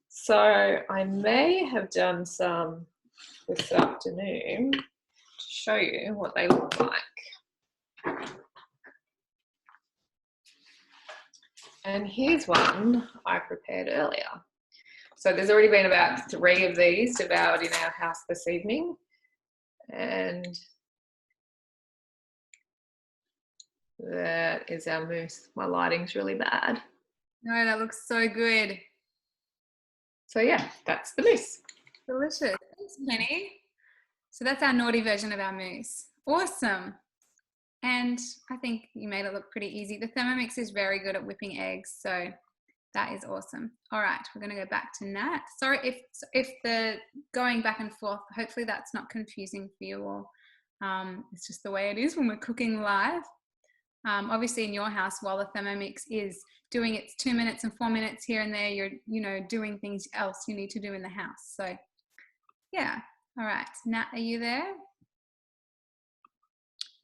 So I may have done some this afternoon to show you what they look like. And here's one I prepared earlier. So there's already been about 3 of these devoured in our house this evening. And that is our mousse. My lighting's really bad. No, that looks so good. So yeah, that's the mousse. Delicious. Thanks, Penny. So that's our naughty version of our mousse. Awesome. And I think you made it look pretty easy. The Thermomix is very good at whipping eggs, so that is awesome. All right, we're going to go back to Nat. Sorry if the going back and forth, hopefully that's not confusing for you all. It's just the way it is when we're cooking live. Obviously in your house, while the Thermomix is doing its 2 minutes and 4 minutes here and there, you're doing things else you need to do in the house. So yeah. All right, Nat, are you there?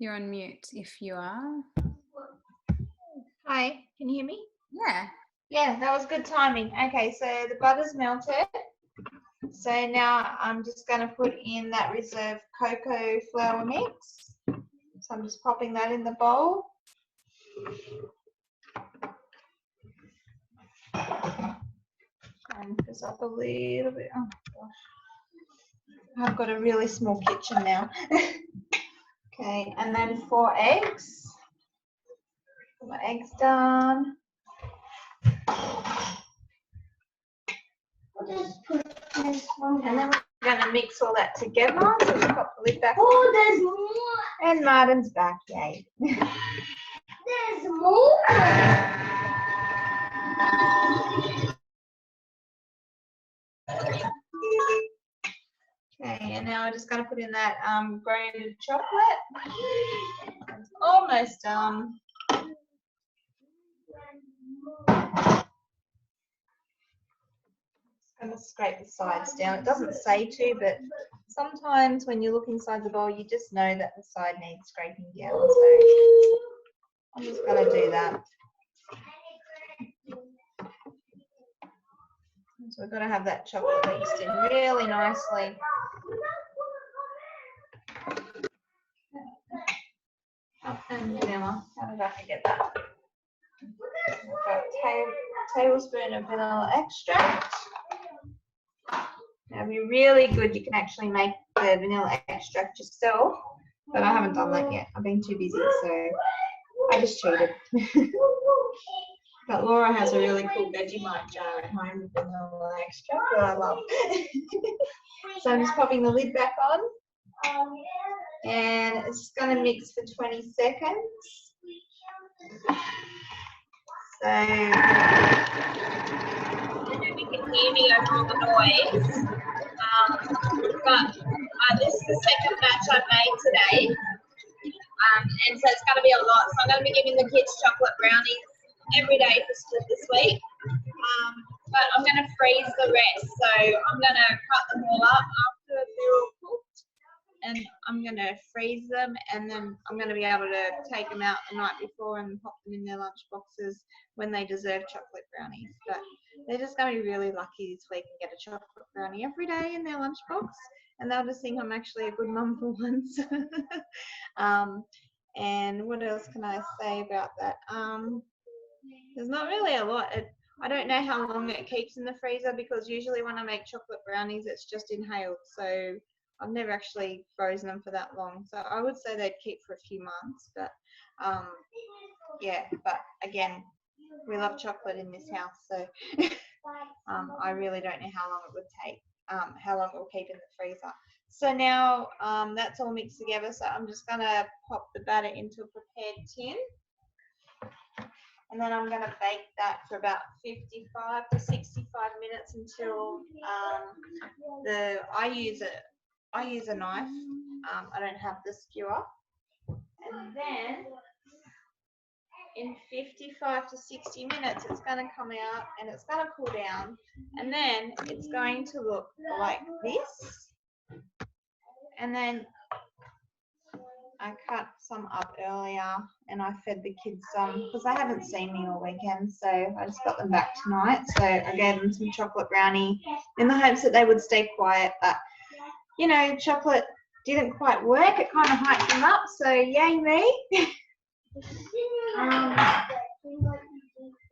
You're on mute if you are. Hi, can you hear me? Yeah. Yeah, that was good timing. Okay, so the butter's melted. So now I'm just going to put in that reserve cocoa flour mix. So I'm just popping that in the bowl. And this up a little bit. Oh gosh. I've got a really small kitchen now. Okay, and then 4 eggs. Put my eggs done. And then we're going to mix all that together. So just pop the lid back. Oh, there's more. And Martin's back, yay. There's more. Okay, and now I'm just going to put in that grated chocolate. It's almost done. I'm going to scrape the sides down. It doesn't say to, but sometimes when you look inside the bowl, you just know that the side needs scraping down. So I'm just going to do that. So we've got to have that chocolate mixed in really nicely. And vanilla. How did I forget that? I've got a tablespoon of vanilla extract. Now, it'd be really good. You can actually make the vanilla extract yourself, but I haven't done that yet. I've been too busy, so I just cheated. But Laura has a really cool Vegemite jar at home with vanilla extract that I love. So I'm just popping the lid back on. And it's just going to mix for 20 seconds. So, I don't know if you can hear me over all the noise. But this is the second batch I've made today. And so it's going to be a lot. So I'm going to be giving the kids chocolate brownies every day for split this week. But I'm going to freeze the rest. So I'm going to cut them all up after they're all cooked. And I'm going to freeze them, and then I'm going to be able to take them out the night before and pop them in their lunch boxes when they deserve chocolate brownies. But they're just going to be really lucky this week and get a chocolate brownie every day in their lunch box, and they'll just think I'm actually a good mum for once. And what else can I say about that? There's not really a lot. I don't know how long it keeps in the freezer, because usually when I make chocolate brownies, it's just inhaled. So I've never actually frozen them for that long. So I would say they'd keep for a few months. But yeah, but again, we love chocolate in this house. So I really don't know how long it would take, how long it will keep in the freezer. So now that's all mixed together. So I'm just going to pop the batter into a prepared tin. And then I'm going to bake that for about 55 to 65 minutes until I use a knife. I don't have the skewer. And then in 55 to 60 minutes, it's going to come out and it's going to cool down. And then it's going to look like this. And then I cut some up earlier and I fed the kids some because they haven't seen me all weekend, so I just got them back tonight. So I gave them some chocolate brownie in the hopes that they would stay quiet, but you know, chocolate didn't quite work. It kind of hyped them up, so yay me.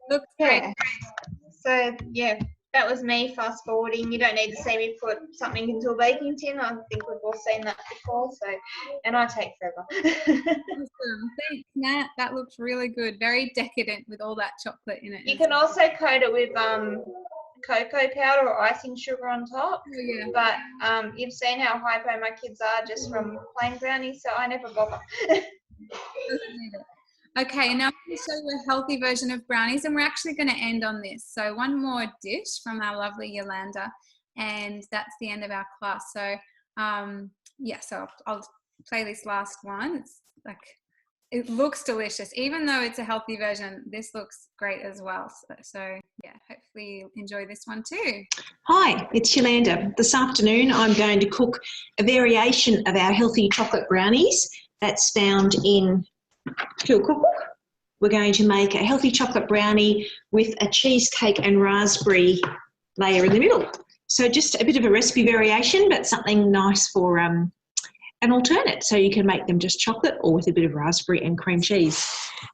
Looks Yeah. great. So yeah, that was me fast forwarding. You don't need to see me put something into a baking tin. I think we've all seen that before. So, and I take forever. Awesome. Thanks, Nat. That looks really good. Very decadent with all that chocolate in it. You can also coat it with cocoa powder or icing sugar on top. Oh, yeah. But you've seen how hypo my kids are just from plain brownies, so I never bother. Okay, now I'm going to show you a healthy version of brownies, and we're actually going to end on this. So one more dish from our lovely Yolanda, and that's the end of our class. So yeah, so I'll play this last one. It's like, it looks delicious. Even though it's a healthy version, this looks great as well. So yeah, hopefully you enjoy this one too. Hi, it's Yolanda. This afternoon I'm going to cook a variation of our healthy chocolate brownies that's found in Pure Cookbook. We're going to make a healthy chocolate brownie with a cheesecake and raspberry layer in the middle. So just a bit of a recipe variation, but something nice for an alternate. So you can make them just chocolate or with a bit of raspberry and cream cheese.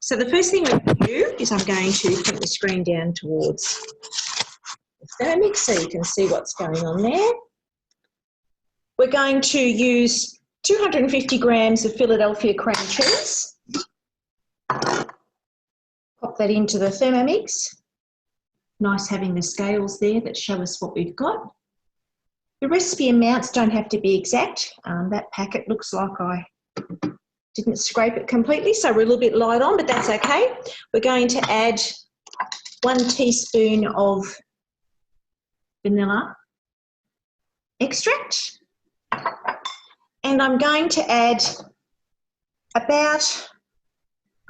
So the first thing we're going to do is I'm going to put the screen down towards the Thermomix so you can see what's going on there. We're going to use 250 grams of Philadelphia cream cheese. Pop that into the Thermomix. Nice having the scales there that show us what we've got. The recipe amounts don't have to be exact. That packet looks like I didn't scrape it completely, so we're a little bit light on, but that's okay. We're going to add 1 teaspoon of vanilla extract. And I'm going to add about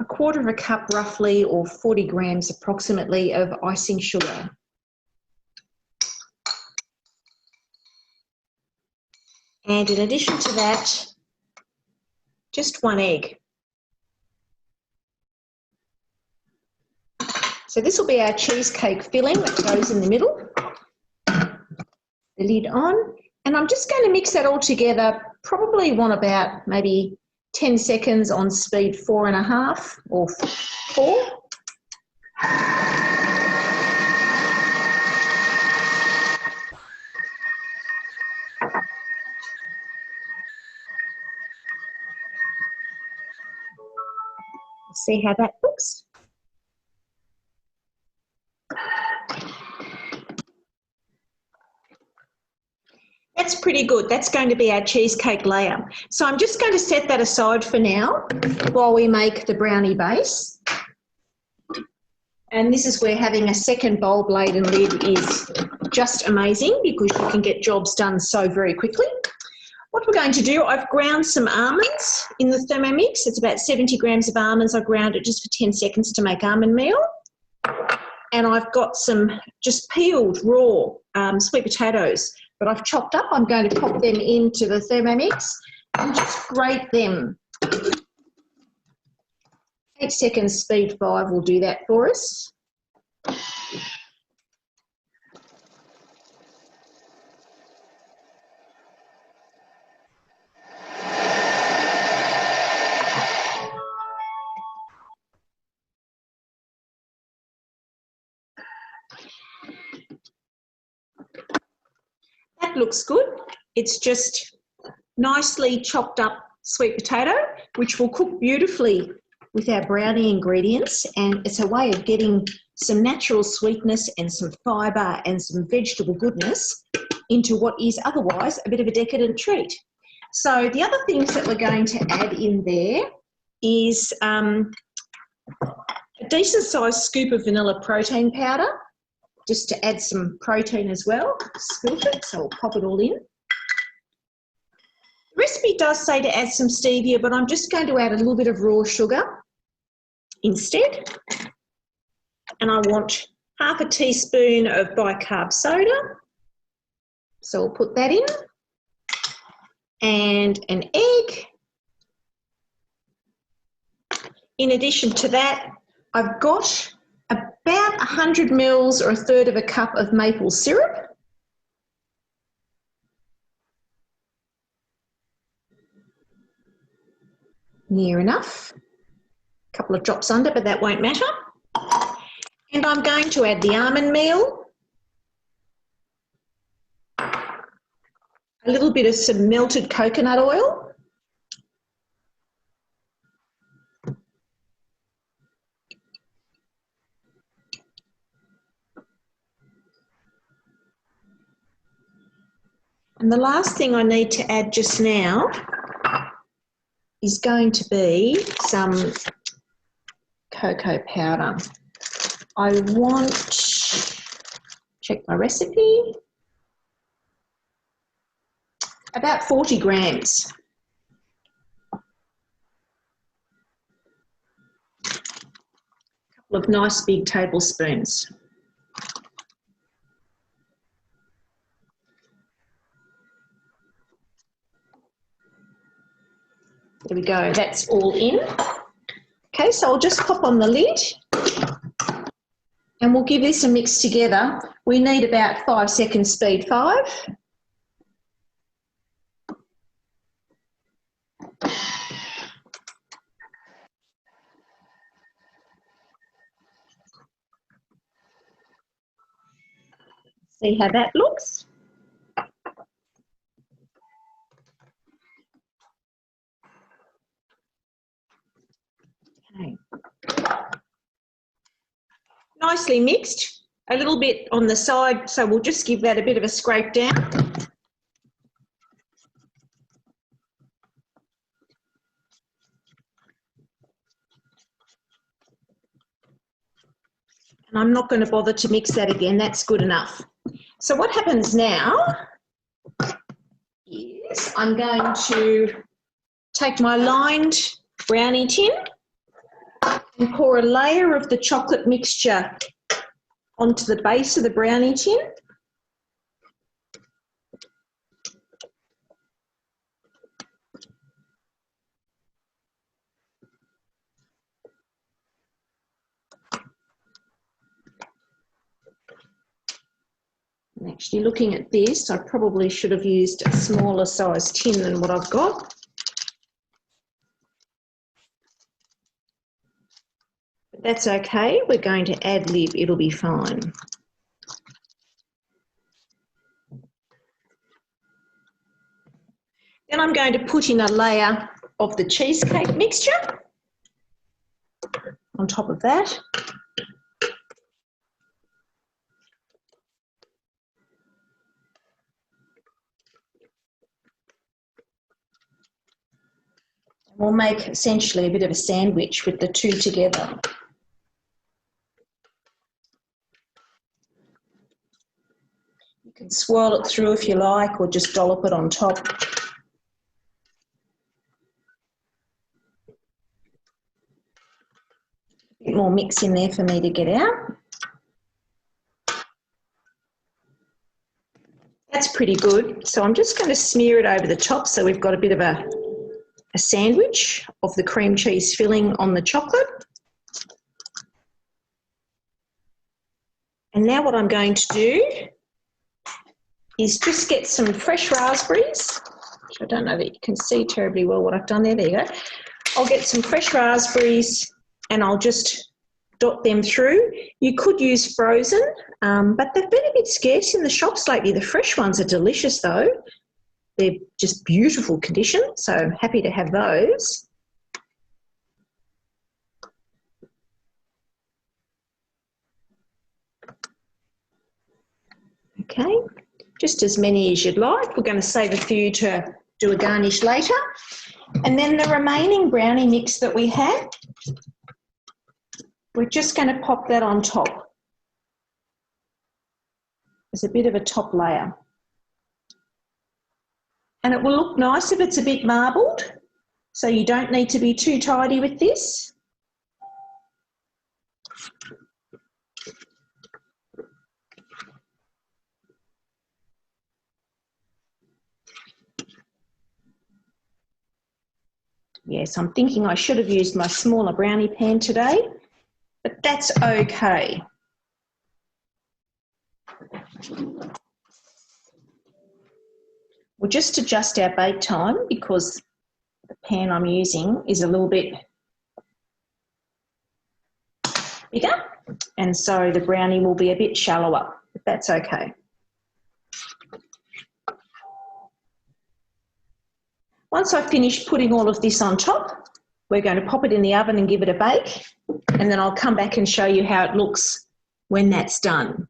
1/4 cup roughly, or 40 grams approximately, of icing sugar. And in addition to that, just 1 egg. So this will be our cheesecake filling that goes in the middle. The lid on. And I'm just going to mix that all together. Probably want about maybe 10 seconds on speed 4.5 or 4. See how that looks. That's pretty good. That's going to be our cheesecake layer. So I'm just going to set that aside for now while we make the brownie base. And this is where having a second bowl blade and lid is just amazing, because you can get jobs done so very quickly. What we're going to do, I've ground some almonds in the Thermomix. It's about 70 grams of almonds. I ground it just for 10 seconds to make almond meal. And I've got some just peeled raw sweet potatoes, but I've chopped up. I'm going to pop them into the Thermomix and just grate them. 8 seconds, speed 5 will do that for us. That looks good. It's just nicely chopped up sweet potato, which will cook beautifully with our brownie ingredients, and it's a way of getting some natural sweetness and some fibre and some vegetable goodness into what is otherwise a bit of a decadent treat. So the other things that we're going to add in there is a decent sized scoop of vanilla protein powder, just to add some protein as well. Spilt it, so we'll pop it all in. The recipe does say to add some stevia, but I'm just going to add a little bit of raw sugar instead. And I want 1/2 teaspoon of bicarb soda. So we'll put that in. And an egg. In addition to that, I've got about 100 mils or a third of a cup of maple syrup. Near enough. A couple of drops under, but that won't matter. And I'm going to add the almond meal, a little bit of some melted coconut oil, and the last thing I need to add just now is going to be some cocoa powder. I want, check my recipe, about 40 grams. A couple of nice big tablespoons. There we go, that's all in. Okay, so I'll just pop on the lid and we'll give this a mix together. We need about 5 seconds, speed 5. See how that looks. Okay. Nicely mixed, a little bit on the side, so we'll just give that a bit of a scrape down. And I'm not going to bother to mix that again, that's good enough. So what happens now is I'm going to take my lined brownie tin and pour a layer of the chocolate mixture onto the base of the brownie tin. And actually looking at this, I probably should have used a smaller size tin than what I've got. But that's okay, we're going to ad-lib, it'll be fine. Then I'm going to put in a layer of the cheesecake mixture on top of that. We'll make essentially a bit of a sandwich with the two together. You can swirl it through if you like, or just dollop it on top. A bit more mix in there for me to get out. That's pretty good. So I'm just going to smear it over the top so we've got a bit of a sandwich of the cream cheese filling on the chocolate. And now what I'm going to do is just get some fresh raspberries. I don't know that you can see terribly well what I've done there. There you go. I'll get some fresh raspberries and I'll just dot them through. You could use frozen, but they've been a bit scarce in the shops lately. The fresh ones are delicious though. They're just beautiful condition, so happy to have those. Okay, just as many as you'd like. We're going to save a few to do a garnish later. And then the remaining brownie mix that we had, we're just going to pop that on top. There's a bit of a top layer. And it will look nice if it's a bit marbled, so you don't need to be too tidy with this. Yes, I'm thinking I should have used my smaller brownie pan today, but that's okay. We'll just adjust our bake time because the pan I'm using is a little bit bigger, and so the brownie will be a bit shallower, but that's okay. Once I've finished putting all of this on top, we're going to pop it in the oven and give it a bake, and then I'll come back and show you how it looks when that's done.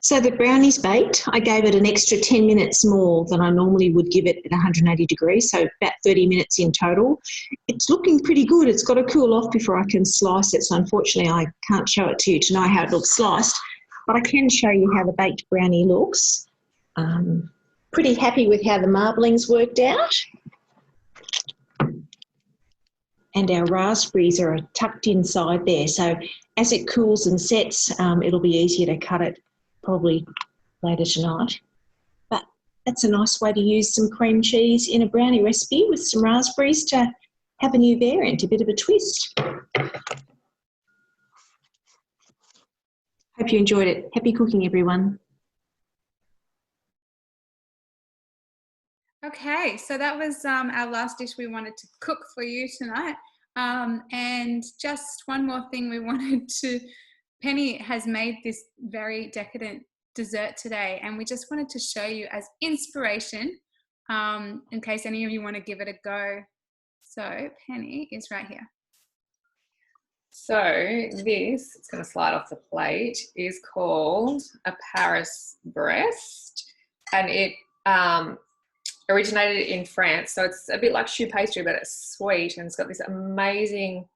So the brownie's baked. I gave it an extra 10 minutes more than I normally would give it at 180 degrees, so about 30 minutes in total. It's looking pretty good. It's got to cool off before I can slice it, so unfortunately I can't show it to you to know how it looks sliced, but I can show you how the baked brownie looks. Pretty happy with how the marbling's worked out. And our raspberries are tucked inside there, so as it cools and sets, it'll be easier to cut it probably later tonight. But that's a nice way to use some cream cheese in a brownie recipe with some raspberries to have a new variant, a bit of a twist. Hope you enjoyed it. Happy cooking, everyone. Okay, so that was our last dish we wanted to cook for you tonight. And just one more thing we wanted to, Penny has made this very decadent dessert today, and we just wanted to show you as inspiration in case any of you want to give it a go. So Penny is right here. So this, it's going to slide off the plate, is called a Paris breast, and it originated in France. So it's a bit like choux pastry, but it's sweet, and it's got this amazing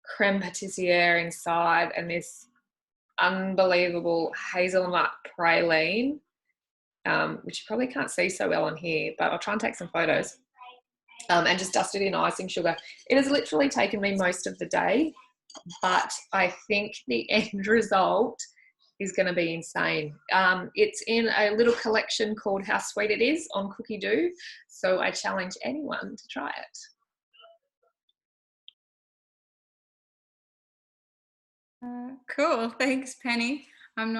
creme patissiere inside and this unbelievable hazelnut praline, which you probably can't see so well on here, but I'll try and take some photos, and just dust it in icing sugar. It has literally taken me most of the day, but I think the end result is going to be insane. It's in a little collection called How Sweet It Is on Cookie Doo, so I challenge anyone to try it. Cool, thanks Penny. I don't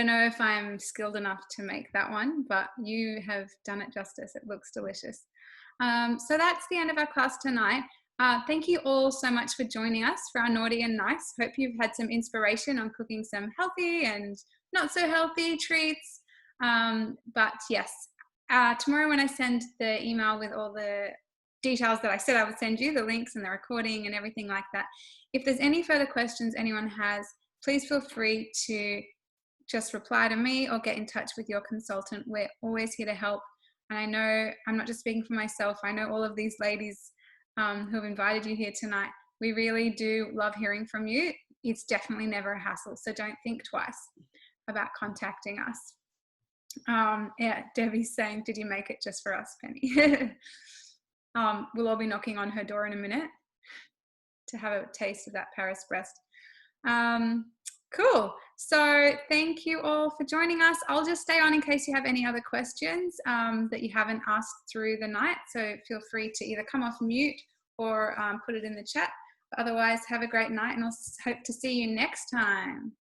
know if I'm skilled enough to make that one, but you have done it justice. It looks delicious. So that's the end of our class tonight. Thank you all so much for joining us for our Naughty and Nice. Hope you've had some inspiration on cooking some healthy and not so healthy treats. But yes, tomorrow when I send the email with all the details that I said I would send you, the links and the recording and everything like that, if there's any further questions anyone has, please feel free to just reply to me or get in touch with your consultant. We're always here to help. And I know I'm not just speaking for myself. I know all of these ladies who have invited you here tonight. We really do love hearing from you. It's definitely never a hassle, so don't think twice about contacting us. Yeah, Debbie's saying, did you make it just for us, Penny? We'll all be knocking on her door in a minute to have a taste of that Paris breast. Cool. So thank you all for joining us. I'll just stay on in case you have any other questions that you haven't asked through the night. So feel free to either come off mute or put it in the chat. But otherwise, have a great night, and I'll hope to see you next time.